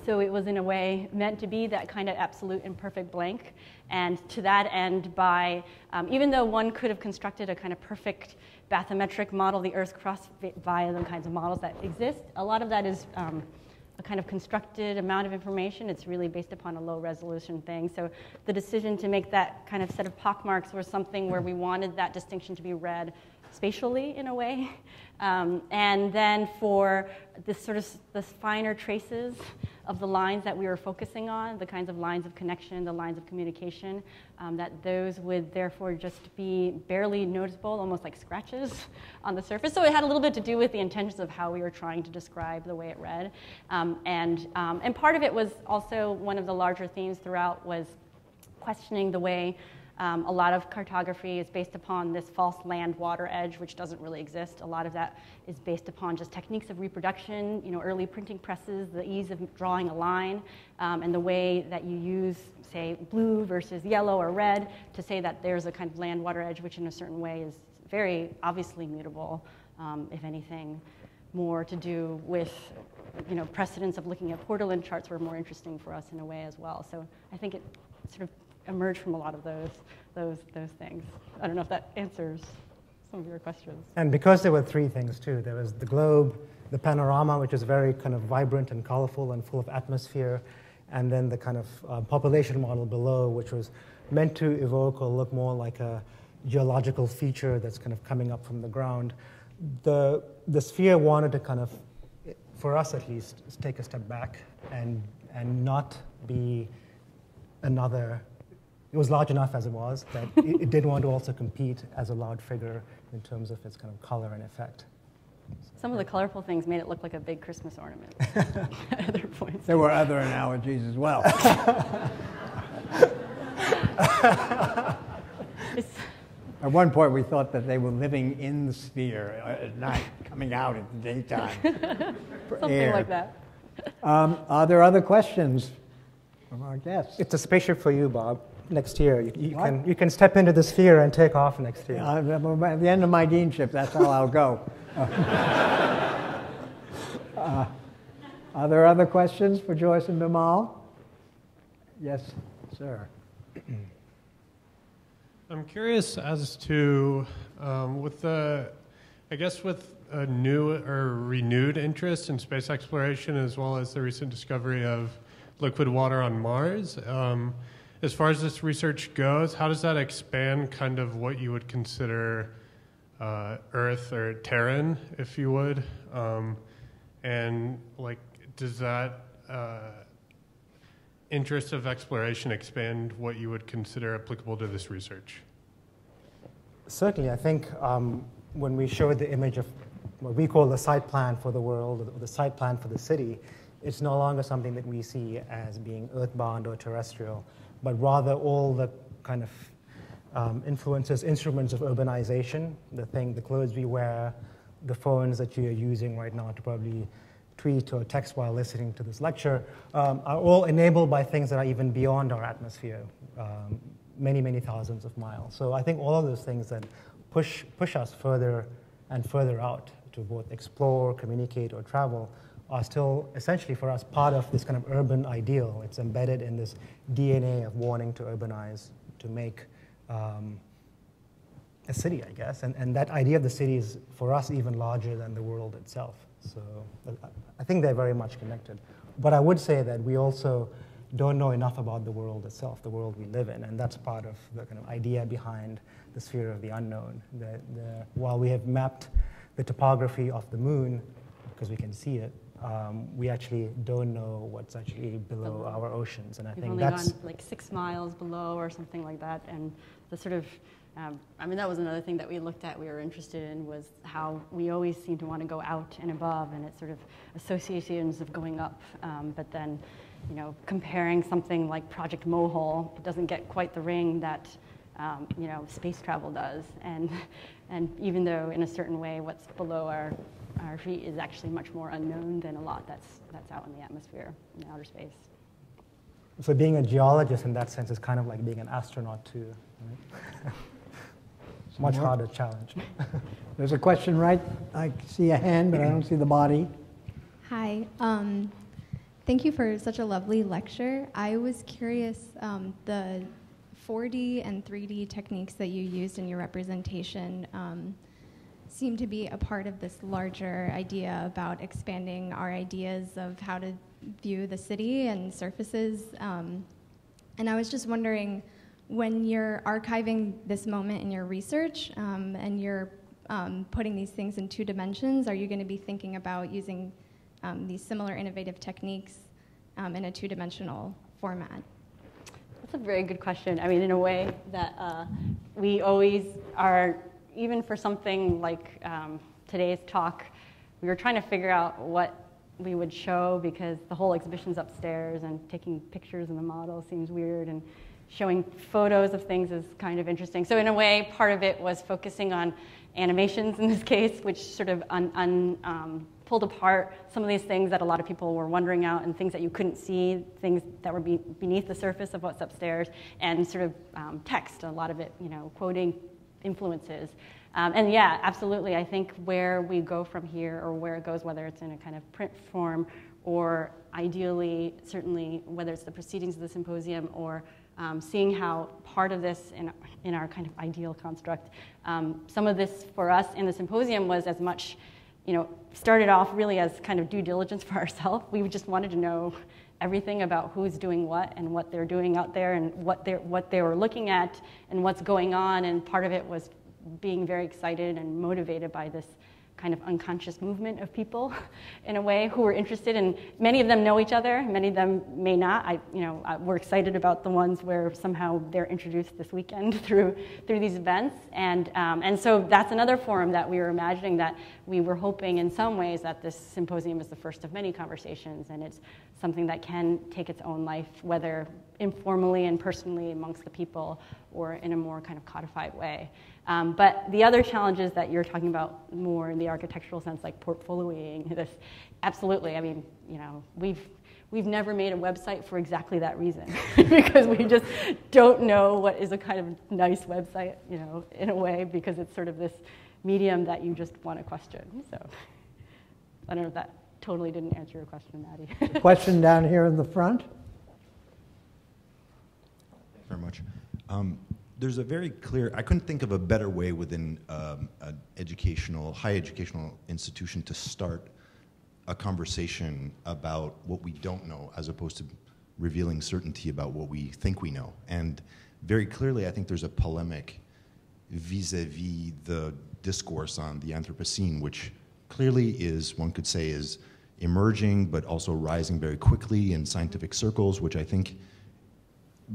So it was in a way meant to be that kind of absolute and perfect blank. And to that end, even though one could have constructed a kind of perfect bathymetric model, the Earth's crust via the kinds of models that exist, a lot of that is a kind of constructed amount of information. It's really based upon a low resolution thing. So the decision to make that kind of set of pockmarks was something where we wanted that distinction to be read spatially in a way. And then for this sort of the finer traces of the lines that we were focusing on, the kinds of lines of connection, the lines of communication, that those would therefore just be barely noticeable, almost like scratches on the surface. So it had a little bit to do with the intentions of how we were trying to describe the way it read. And part of it was also one of the larger themes throughout was questioning the way a lot of cartography is based upon this false land-water edge, which doesn't really exist. A lot of that is based upon just techniques of reproduction, early printing presses, the ease of drawing a line, and the way that you use, say, blue versus yellow or red to say that there's a kind of land-water edge, which in a certain way is very obviously mutable, if anything. More to do with, precedents of looking at Portland charts were more interesting for us in a way as well. So I think it sort of emerged from a lot of those things. I don't know if that answers some of your questions. And because there were three things too, there was the globe, the panorama, which is very kind of vibrant and colorful and full of atmosphere, and then the kind of population model below, which was meant to evoke or look more like a geological feature that's kind of coming up from the ground. The sphere wanted to kind of, for us at least, take a step back and not be another. It was large enough as it was, but it did want to also compete as a loud figure in terms of its kind of color and effect. Some of the colorful things made it look like a big Christmas ornament at other points. There were other analogies as well. At one point, we thought that they were living in the sphere at night, coming out at the daytime. Something like that. Are there other questions from our guests? It's a spaceship for you, Bob. Next year, you can step into the sphere and take off next year. At the end of my deanship, that's how I'll go. Are there other questions for Joyce and Bimal? Yes, sir. I'm curious as to, with a new or renewed interest in space exploration, as well as the recent discovery of liquid water on Mars. As far as this research goes, how does that expand kind of what you would consider Earth or Terran, if you would? And like, does that interest of exploration expand what you would consider applicable to this research? Certainly, I think when we showed the image of what we call the site plan for the world, or the site plan for the city, it's no longer something that we see as being earthbound or terrestrial, but rather all the kind of influences instruments of urbanization, the clothes we wear, the phones that you're using right now to probably tweet or text while listening to this lecture, are all enabled by things that are even beyond our atmosphere, many, many thousands of miles. So I think all of those things that push us further and further out to both explore, communicate, or travel are still essentially for us part of this kind of urban ideal. It's embedded in this DNA of wanting to urbanize, to make a city, I guess. And that idea of the city is, for us, even larger than the world itself. So I think they're very much connected. But I would say that we also don't know enough about the world itself, the world we live in, and that's part of the kind of idea behind the sphere of the unknown. While we have mapped the topography of the moon, because we can see it, we actually don't know what's actually below our oceans, and I think that's... We've only gone like 6 miles below or something like that, and the sort of, I mean, that was another thing that we looked at, we were interested in, was how we always seem to want to go out and above, and it's sort of associations of going up, but then, you know, comparing something like Project Mohole, it doesn't get quite the ring that, you know, space travel does, and even though in a certain way what's below our feet is actually much more unknown than a lot that's out in the atmosphere, in outer space. So being a geologist in that sense is kind of like being an astronaut too, right? Much harder challenge. There's a question, right? I see a hand, but I don't see the body. Hi. Thank you for such a lovely lecture. I was curious, the 4D and 3D techniques that you used in your representation seem to be a part of this larger idea about expanding our ideas of how to view the city and surfaces. And I was just wondering, when you're archiving this moment in your research and you're putting these things in 2 dimensions, are you going to be thinking about using these similar innovative techniques in a 2-dimensional format? That's a very good question. I mean, in a way that we always are, even for something like today's talk, we were trying to figure out what we would show because the whole exhibition's upstairs and taking pictures in the model seems weird, and showing photos of things is kind of interesting. So in a way, part of it was focusing on animations in this case, which sort of pulled apart some of these things that a lot of people were wondering out, and things that you couldn't see, things that were beneath the surface of what's upstairs, and sort of text, a lot of it, you know, quoting influences. And yeah, absolutely, I think where we go from here, or where it goes, whether it's in a kind of print form, or ideally, certainly, whether it's the proceedings of the symposium, or seeing how part of this in our kind of ideal construct, some of this for us in the symposium was as much, you know, started off really as kind of due diligence for ourselves. We just wanted to know everything about who's doing what and what they're doing out there, and what they were looking at and what's going on, and part of it was being very excited and motivated by this kind of unconscious movement of people in a way who were interested, and many of them know each other, many of them may not. We're excited about the ones where somehow they're introduced this weekend through these events, and so that's another forum that we were imagining, that we were hoping in some ways that this symposium is the first of many conversations, and it's something that can take its own life, whether informally and personally amongst the people, or in a more kind of codified way. But the other challenges that you're talking about more in the architectural sense, like portfolioing this, absolutely. I mean, you know, we've never made a website for exactly that reason, because we just don't know what is a kind of nice website, you know, in a way, because it's sort of this medium that you just want to question. So I don't know if that totally didn't answer your question, Maddie. Question down here in the front. Thanks very much. There's a very clear, I couldn't think of a better way within an high educational institution to start a conversation about what we don't know, as opposed to revealing certainty about what we think we know. And very clearly, I think there's a polemic vis-a-vis the discourse on the Anthropocene, which clearly is, one could say, is emerging, but also rising very quickly in scientific circles, which I think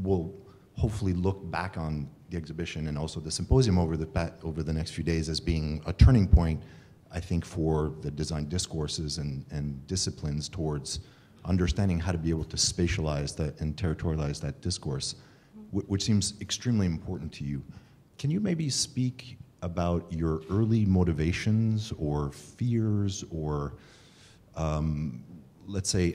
will hopefully look back on the exhibition and also the symposium over the next few days as being a turning point, I think, for the design discourses and disciplines towards understanding how to be able to spatialize that and territorialize that discourse, which seems extremely important to you. Can you maybe speak about your early motivations or fears or, let's say,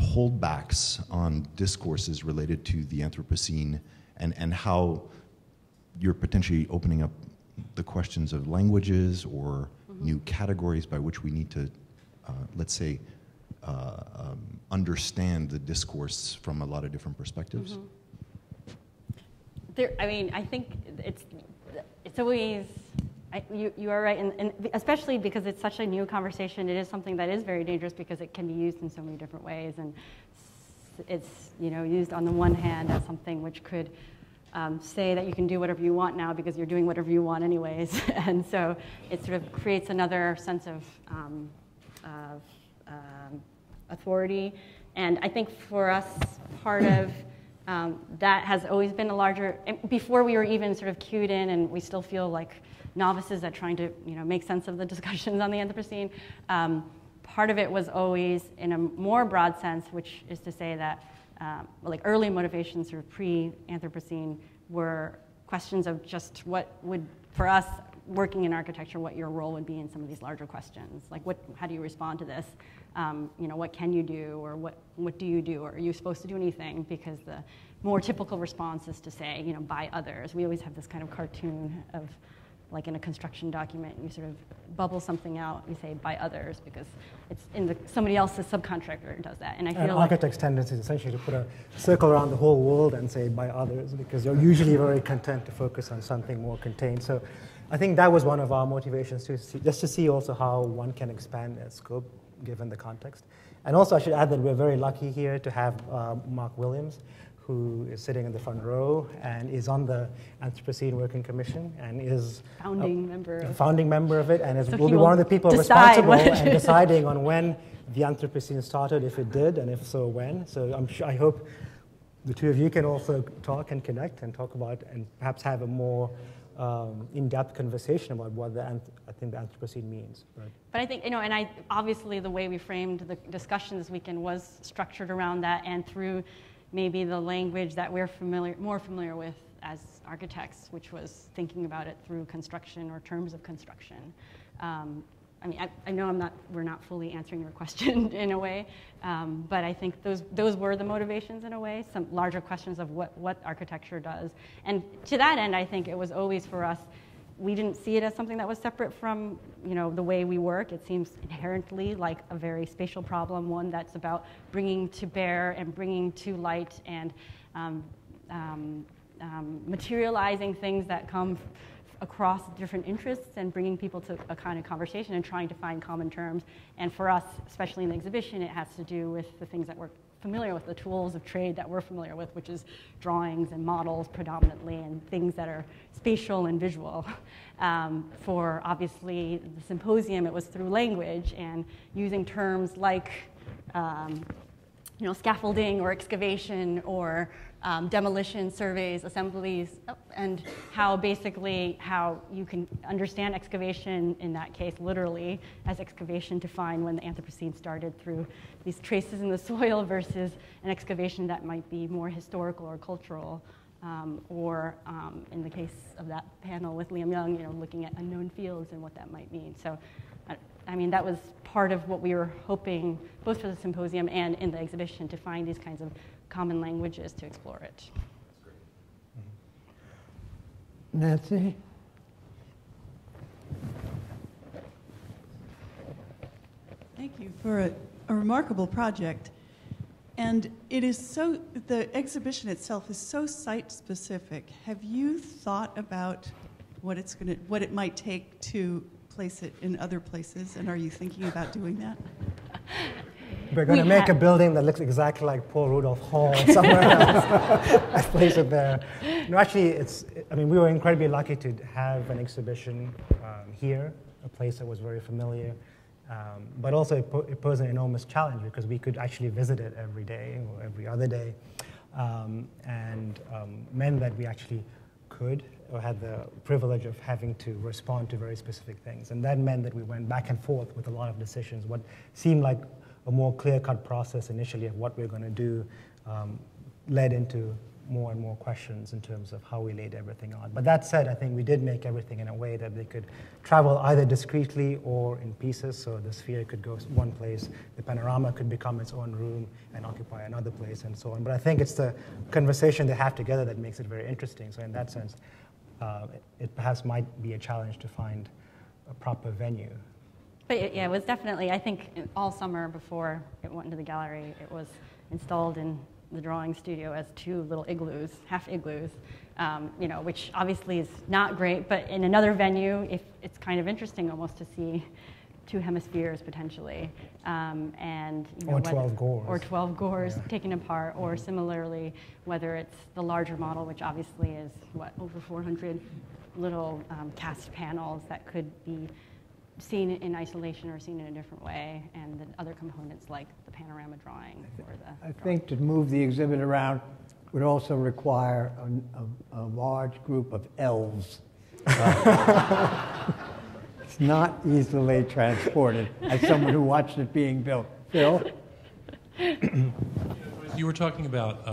holdbacks on discourses related to the Anthropocene, and how you're potentially opening up the questions of languages or new categories by which we need to, let's say, understand the discourse from a lot of different perspectives? I think it's always, you are right, and especially because it's such a new conversation, it is something that is very dangerous because it can be used in so many different ways, and it's used on the one hand as something which could say that you can do whatever you want now because you're doing whatever you want anyways, and so it sort of creates another sense of authority. And I think for us, part of that has always been a larger, before we were even sort of cued in, and we still feel like novices at trying to make sense of the discussions on the Anthropocene. Part of it was always in a more broad sense, which is to say that like early motivations, sort of pre-Anthropocene, were questions of just what would, for us, working in architecture, what your role would be in some of these larger questions. Like how do you respond to this? What can you do, or what do you do, or are you supposed to do anything? Because the more typical response is to say, by others. We always have this kind of cartoon of, like in a construction document, you sort of bubble something out, you say by others, because it's somebody else's subcontractor does that. And I feel like architects' tendency is essentially to put a circle around the whole world and say by others, because you're usually very content to focus on something more contained. So I think that was one of our motivations too, just to see also how one can expand their scope given the context. And also I should add that we're very lucky here to have Mark Williams, who is sitting in the front row and is on the Anthropocene Working Commission and is founding member of it, and so will be one of the people responsible and deciding on when the Anthropocene started, if it did, and if so, when. So I hope the two of you can also talk and connect and talk about and perhaps have a more in-depth conversation about what I think the Anthropocene means. But I think, and obviously the way we framed the discussion this weekend was structured around that, and through maybe the language that we're more familiar with as architects, which was thinking about it through construction or terms of construction. I know we're not fully answering your question in a way, but I think those were the motivations in a way, some larger questions of what architecture does. And to that end, I think it was always for us, we didn't see it as something that was separate from the way we work. It seems inherently like a very spatial problem, one that's about bringing to bear and bringing to light and materializing things that come across different interests and bringing people to a kind of conversation and trying to find common terms. And for us, especially in the exhibition, it has to do with the things that we're familiar with, the tools of trade that we're familiar with, which is drawings and models predominantly, and things that are spatial and visual. For obviously the symposium, it was through language and using terms like scaffolding or excavation or demolition, surveys, assemblies, and how you can understand excavation in that case literally as excavation to find when the Anthropocene started through these traces in the soil versus an excavation that might be more historical or cultural, or in the case of that panel with Liam Young, looking at unknown fields and what that might mean. So that was part of what we were hoping, both for the symposium and in the exhibition, to find these kinds of common languages to explore it. That's great. Nancy? Thank you for a remarkable project. And it is the exhibition itself is so site-specific. Have you thought about what it might take to place it in other places, and are you thinking about doing that? We're going to make a building that looks exactly like Paul Rudolph Hall somewhere else. I place it there. No, actually, we were incredibly lucky to have an exhibition here, a place that was very familiar. But also it posed an enormous challenge because we could actually visit it every day or every other day, and meant that we actually could or had the privilege of having to respond to very specific things. And that meant that we went back and forth with a lot of decisions. What seemed like a more clear-cut process initially of what we're going to do led into more and more questions in terms of how we laid everything on. But that said, I think we did make everything in a way that they could travel either discretely or in pieces. So the sphere could go one place, the panorama could become its own room and occupy another place, and so on. But I think it's the conversation they have together that makes it very interesting. So in that sense, it perhaps might be a challenge to find a proper venue. But it was definitely, I think, all summer before it went into the gallery, it was installed in the drawing studio as two little igloos, half igloos, which obviously is not great, but in another venue, it's kind of interesting almost to see two hemispheres potentially. Or 12 gores. Or 12 gores taken apart, or similarly, whether it's the larger model, which obviously is, over 400 little cast panels that could be seen in isolation or seen in a different way, and the other components like the panorama drawing. I think to move the exhibit around would also require a large group of elves. It's not easily transported, as someone who watched it being built. Phil? You were talking about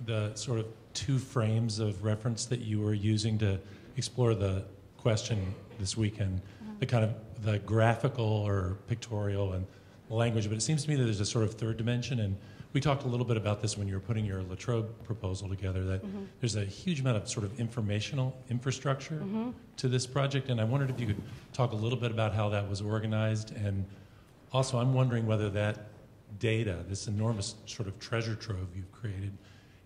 the sort of two frames of reference that you were using to explore the question this weekend, the kind of the graphical or pictorial and language, but it seems to me that there's a sort of third dimension, and we talked a little bit about this when you were putting your Latrobe proposal together, that there's a huge amount of sort of informational infrastructure to this project, and I wondered if you could talk a little bit about how that was organized, and also I'm wondering whether that data, this enormous sort of treasure trove you've created,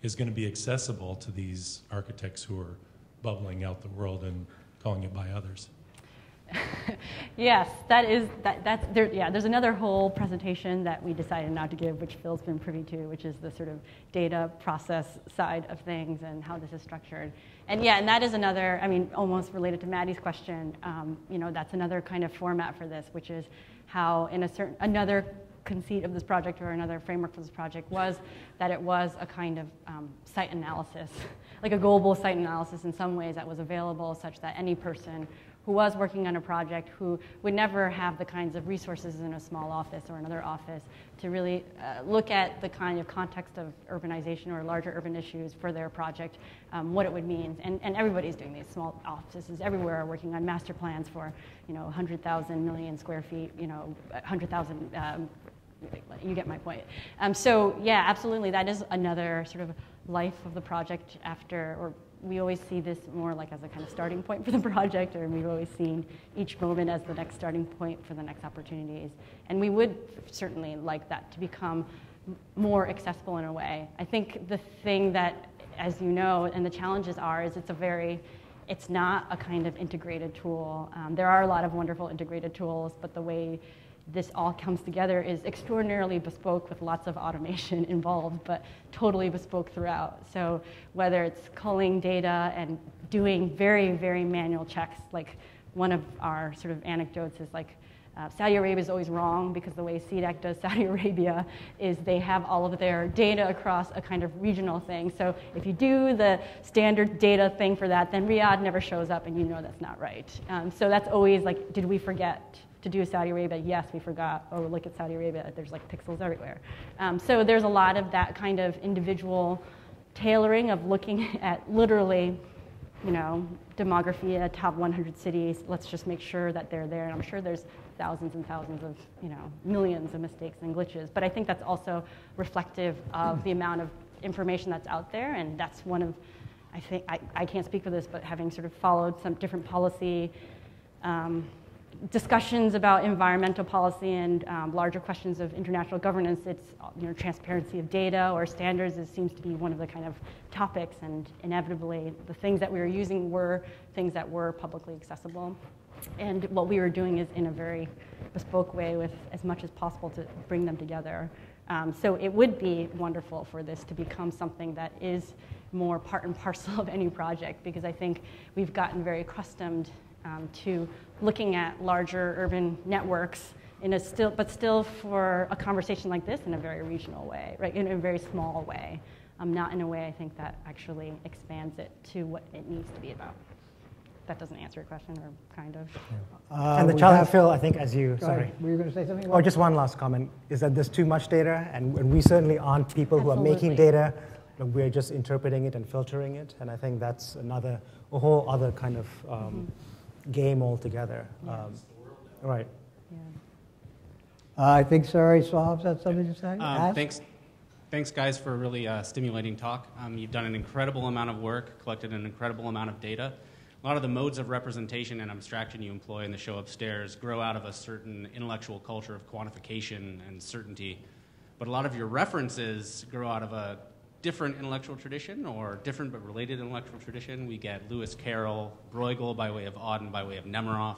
is going to be accessible to these architects who are bubbling out the world and calling it by others. Yes, there's another whole presentation that we decided not to give, which Phil's been privy to, which is the sort of data process side of things and how this is structured. And that is another, almost related to Maddie's question, that's another kind of format for this, which is how in another conceit of this project or another framework for this project was that it was a kind of site analysis, like a global site analysis in some ways that was available such that any person who was working on a project who would never have the kinds of resources in a small office or another office to really look at the kind of context of urbanization or larger urban issues for their project, what it would mean. And everybody's doing these. Small offices everywhere are working on master plans for 100,000 million square feet, 100,000, you get my point. So yeah, absolutely, that is another sort of life of the project after, or we always see this more like as a kind of starting point for the project, or we've always seen each moment as the next starting point for the next opportunities. And we would certainly like that to become more accessible in a way. I think the thing that, as you know, and the challenges are, is it's not a kind of integrated tool. There are a lot of wonderful integrated tools, but the way this all comes together is extraordinarily bespoke with lots of automation involved, but totally bespoke throughout. So whether it's culling data and doing very, very manual checks, like one of our sort of anecdotes is like, Saudi Arabia is always wrong because the way CDAC does Saudi Arabia is they have all of their data across a kind of regional thing. So if you do the standard data thing for that, then Riyadh never shows up and you know that's not right. So that's always like, did we forget to do Saudi Arabia? Yes, we forgot. Oh, look at Saudi Arabia, there's like pixels everywhere. So there's a lot of that kind of individual tailoring of looking at literally, demography at top 100 cities. Let's just make sure that they're there. And I'm sure there's thousands and thousands of, millions of mistakes and glitches. But I think that's also reflective of the amount of information that's out there. And that's one of, I think, I can't speak for this, but having sort of followed some different policy discussions about environmental policy and larger questions of international governance, it's transparency of data or standards seems to be one of the kind of topics, and inevitably the things that we were using were things that were publicly accessible. And what we were doing is in a very bespoke way with as much as possible to bring them together. So it would be wonderful for this to become something that is more part and parcel of any project, because I think we've gotten very accustomed to looking at larger urban networks but still for a conversation like this in a very regional way, right? In a very small way, not in a way I think that actually expands it to what it needs to be about. That doesn't answer your question, or kind of. And the challenge, Phil, I think, as you, sorry. Were you going to say something? Oh, just one last comment, is that there's too much data, and we certainly aren't people who are making data. we're just interpreting it and filtering it, and I think that's a whole other kind of game altogether. Right. Yeah. I think Sari Swabs had something to say. Thanks, guys, for a really stimulating talk. You've done an incredible amount of work, collected an incredible amount of data. A lot of the modes of representation and abstraction you employ in the show upstairs grow out of a certain intellectual culture of quantification and certainty. But a lot of your references grow out of a different intellectual tradition, or different but related intellectual tradition. We get Lewis Carroll, Bruegel by way of Auden, by way of Nemiroff.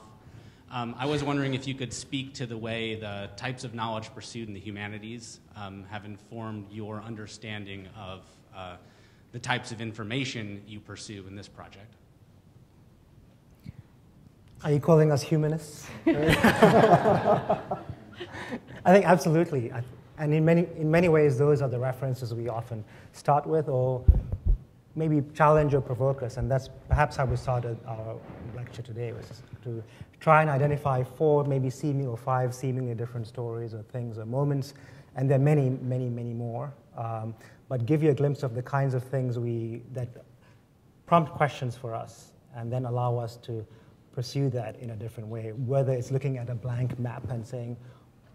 I was wondering if you could speak to the way the types of knowledge pursued in the humanities have informed your understanding of the types of information you pursue in this project. Are you calling us humanists? I think absolutely. And in many ways, those are the references we often start with, or maybe challenge or provoke us. And that's perhaps how we started our lecture today, was to try and identify 4, maybe or 5 seemingly different stories or things or moments. And there are many, many, many more. But give you a glimpse of the kinds of things that prompt questions for us, and then allow us to pursue that in a different way, whether it's looking at a blank map and saying,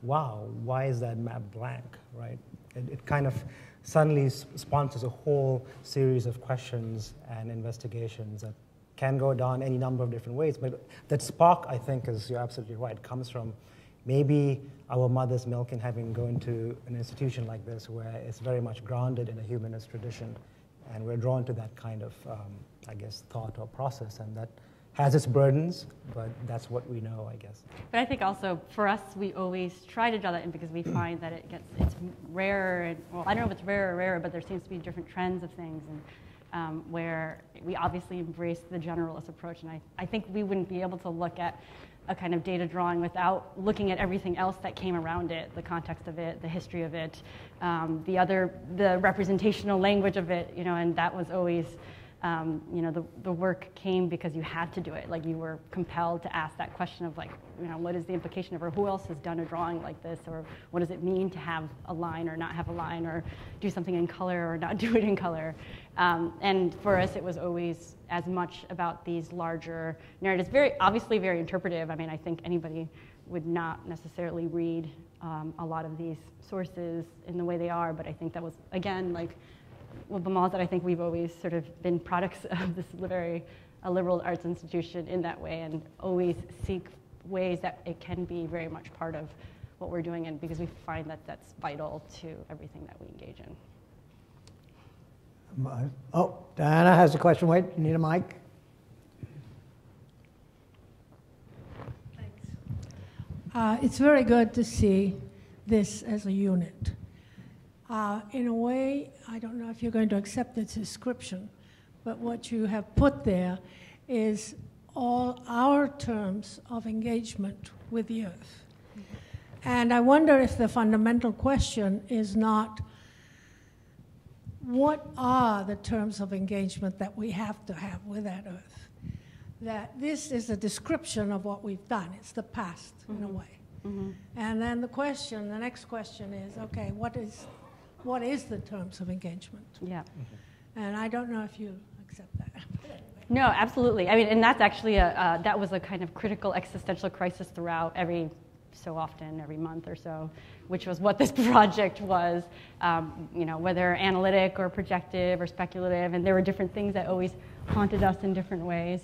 wow, why is that map blank, right? It kind of suddenly sponsors a whole series of questions and investigations that can go down any number of different ways. But that spark, I think, is, you're absolutely right, comes from maybe our mother's milk in having gone to an institution like this, where it's very much grounded in a humanist tradition. And we're drawn to that kind of, I guess, thought or process. And that has its burdens, but that's what we know, I guess. But I think also for us, we always try to draw that in because we find that it's rarer. And, well, I don't know if it's rarer or rarer, but there seems to be different trends of things, and where we obviously embrace the generalist approach. And I think we wouldn't be able to look at a kind of data drawing without looking at everything else that came around it, the context of it, the history of it, the representational language of it, and that was always. The work came because you had to do it. Like, you were compelled to ask that question of, like, what is the implication of, or who else has done a drawing like this, or what does it mean to have a line or not have a line, or do something in color or not do it in color. And for us, it was always as much about these larger narratives, obviously very interpretive. I mean, I think anybody would not necessarily read a lot of these sources in the way they are, but I think that was, again, like, well, Bimal said, I think we've always sort of been products of this a liberal arts institution in that way, and always seek ways that it can be very much part of what we're doing, and because we find that that's vital to everything that we engage in. Oh, Diana has a question. Wait, you need a mic? Thanks. It's very good to see this as a unit. In a way, I don't know if you're going to accept this description, but what you have put there is all our terms of engagement with the earth. And I wonder if the fundamental question is not, what are the terms of engagement that we have to have with that earth? That this is a description of what we've done. It's the past, in a way. Mm-hmm. And then the next question is, okay, what is the terms of engagement? Yeah. And I don't know if you accept that. No, absolutely. I mean, and that's actually that was a kind of critical existential crisis throughout every so often, every month or so, which was what this project was, whether analytic or projective or speculative, and there were different things that always haunted us in different ways.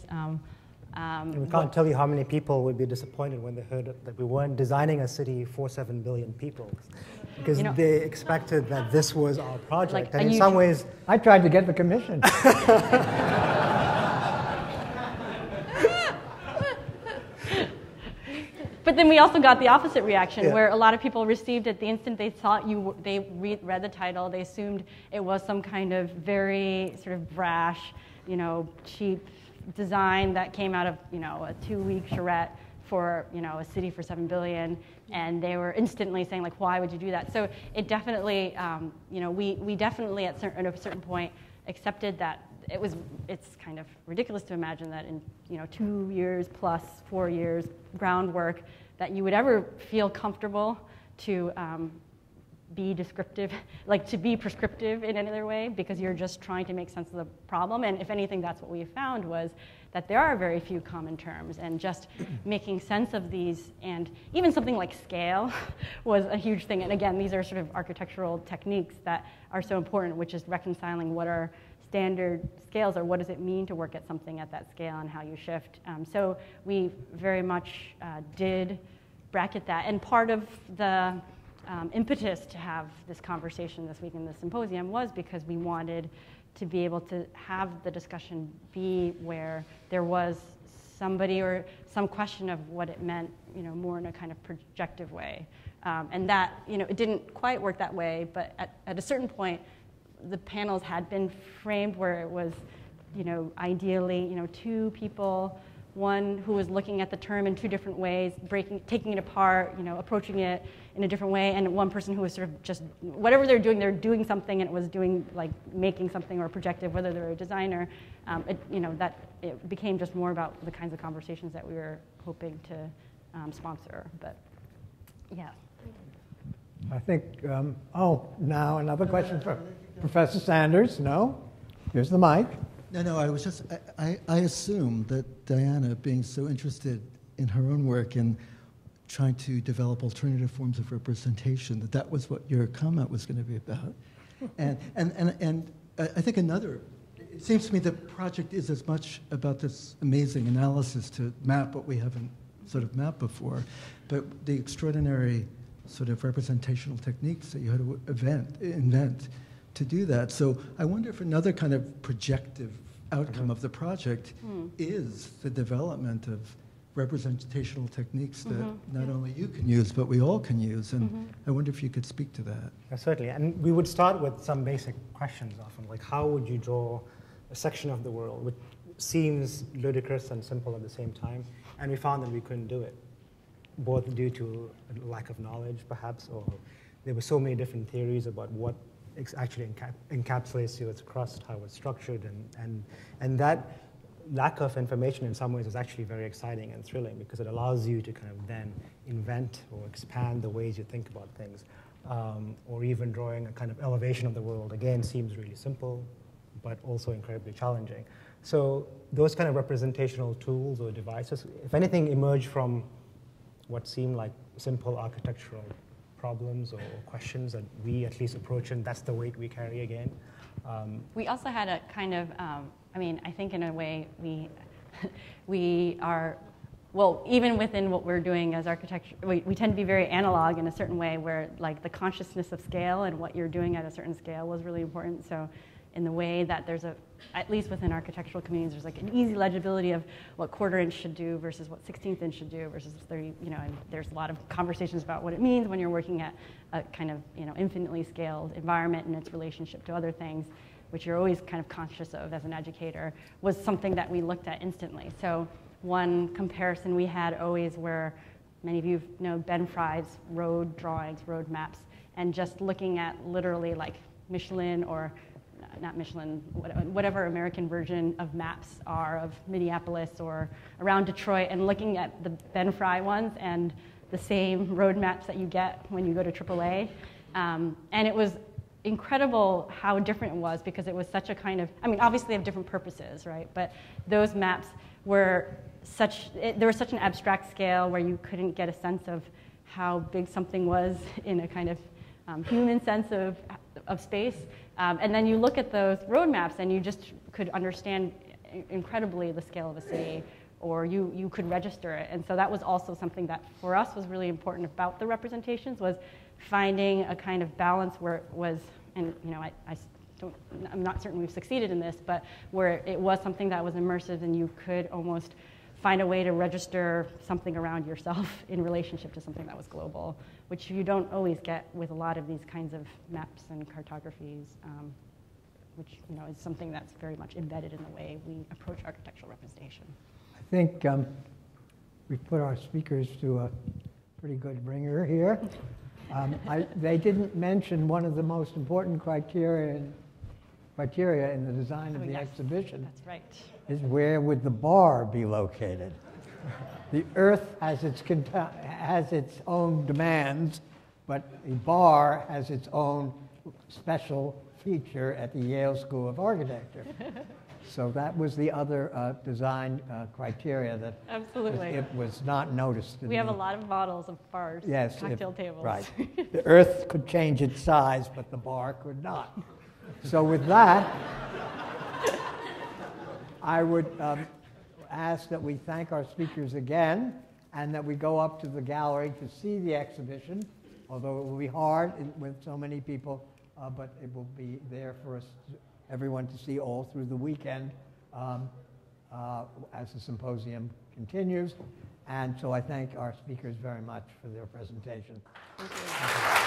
We can't tell you how many people would be disappointed when they heard that we weren't designing a city for 7 billion people, because they expected that this was our project. And in some ways, I tried to get the commission. But then we also got the opposite reaction, where a lot of people received it the instant they thought they read the title, they assumed it was some kind of very sort of brash, cheap design that came out of, a 2-week charrette for, a city for 7 billion, and they were instantly saying, like, why would you do that? So it definitely, we definitely at a certain point accepted that it's kind of ridiculous to imagine that in 2 years plus 4 years groundwork that you would ever feel comfortable to be descriptive, like to be prescriptive in any other way, because you're just trying to make sense of the problem. And if anything, that's what we found was that there are very few common terms, and just making sense of these, and even something like scale was a huge thing. And again, these are sort of architectural techniques that are so important, which is reconciling what are standard scales, or what does it mean to work at something at that scale, and how you shift. So we very much did bracket that. And part of the impetus to have this conversation this week in the symposium was because we wanted to be able to have the discussion be where there was somebody or some question of what it meant, more in a kind of projective way. And that, it didn't quite work that way, but at a certain point, the panels had been framed where it was, ideally, two people, one who was looking at the term in two different ways, taking it apart, approaching it in a different way, and one person who was sort of just, whatever they're doing something, and it was doing, like, making something or projective, whether they're a designer, that it became just more about the kinds of conversations that we were hoping to sponsor, but yeah. I think, now another question for Professor Sanders. No? Here's the mic. No, I was just, I assume that Diana, being so interested in her own work and trying to develop alternative forms of representation, that was what your comment was going to be about. And I think it seems to me the project is as much about this amazing analysis to map what we haven't sort of mapped before, but the extraordinary sort of representational techniques that you had to invent to do that. So I wonder if another kind of projective outcome of the project is the development of representational techniques that not only you can use, but we all can use. And I wonder if you could speak to that. Yeah, certainly. And we would start with some basic questions often, like how would you draw a section of the world, which seems ludicrous and simple at the same time. And we found that we couldn't do it, both due to a lack of knowledge, perhaps, or there were so many different theories about what actually encapsulates you its crust, how it's structured, and that lack of information in some ways is actually very exciting and thrilling, because it allows you to kind of then invent or expand the ways you think about things, or even drawing a kind of elevation of the world. Again, seems really simple, but also incredibly challenging. So those kind of representational tools or devices, if anything, emerge from what seem like simple architectural problems or questions that we at least approach, and that's the weight we carry again. We also had a kind of, I think in a way we are, well, even within what we're doing as architecture, we tend to be very analog in a certain way where, like, the consciousness of scale and what you're doing at a certain scale was really important. So in the way that there's at least within architectural communities, there's like an easy legibility of what quarter inch should do versus what 16th inch should do versus 30, and there's a lot of conversations about what it means when you're working at a kind of, infinitely scaled environment and its relationship to other things, which you're always kind of conscious of as an educator, was something that we looked at instantly. So one comparison we had always, where many of you know Ben Fry's road drawings, road maps, and just looking at literally like Michelin or not Michelin, whatever American version of maps are of Minneapolis or around Detroit, and looking at the Ben Fry ones and the same road maps that you get when you go to AAA. And it was incredible how different it was, because it was such a kind of, obviously they have different purposes, right? But those maps were there was such an abstract scale where you couldn't get a sense of how big something was in a kind of human sense of space. And then you look at those road maps and you just could understand incredibly the scale of a city, or you could register it. And so that was also something that for us was really important about the representations, was finding a kind of balance where it was, and I'm not certain we've succeeded in this, but where it was something that was immersive and you could almost find a way to register something around yourself in relationship to something that was global, which you don't always get with a lot of these kinds of maps and cartographies, which is something that's very much embedded in the way we approach architectural representation. I think we've put our speakers to a pretty good ringer here. They didn't mention one of the most important criteria in the design of the exhibition. That's right. Is where would the bar be located? The Earth has its own demands, but the bar has its own special feature at the Yale School of Architecture. So that was the other design criteria that Absolutely. it was not noticed. We have a lot of models of bars, yes, cocktail tables. Right. The earth could change its size, but the bar could not. So with that, I would ask that we thank our speakers again and that we go up to the gallery to see the exhibition, although it will be hard with so many people, but it will be there for us, everyone to see all through the weekend as the symposium continues. And so I thank our speakers very much for their presentation. Thank you.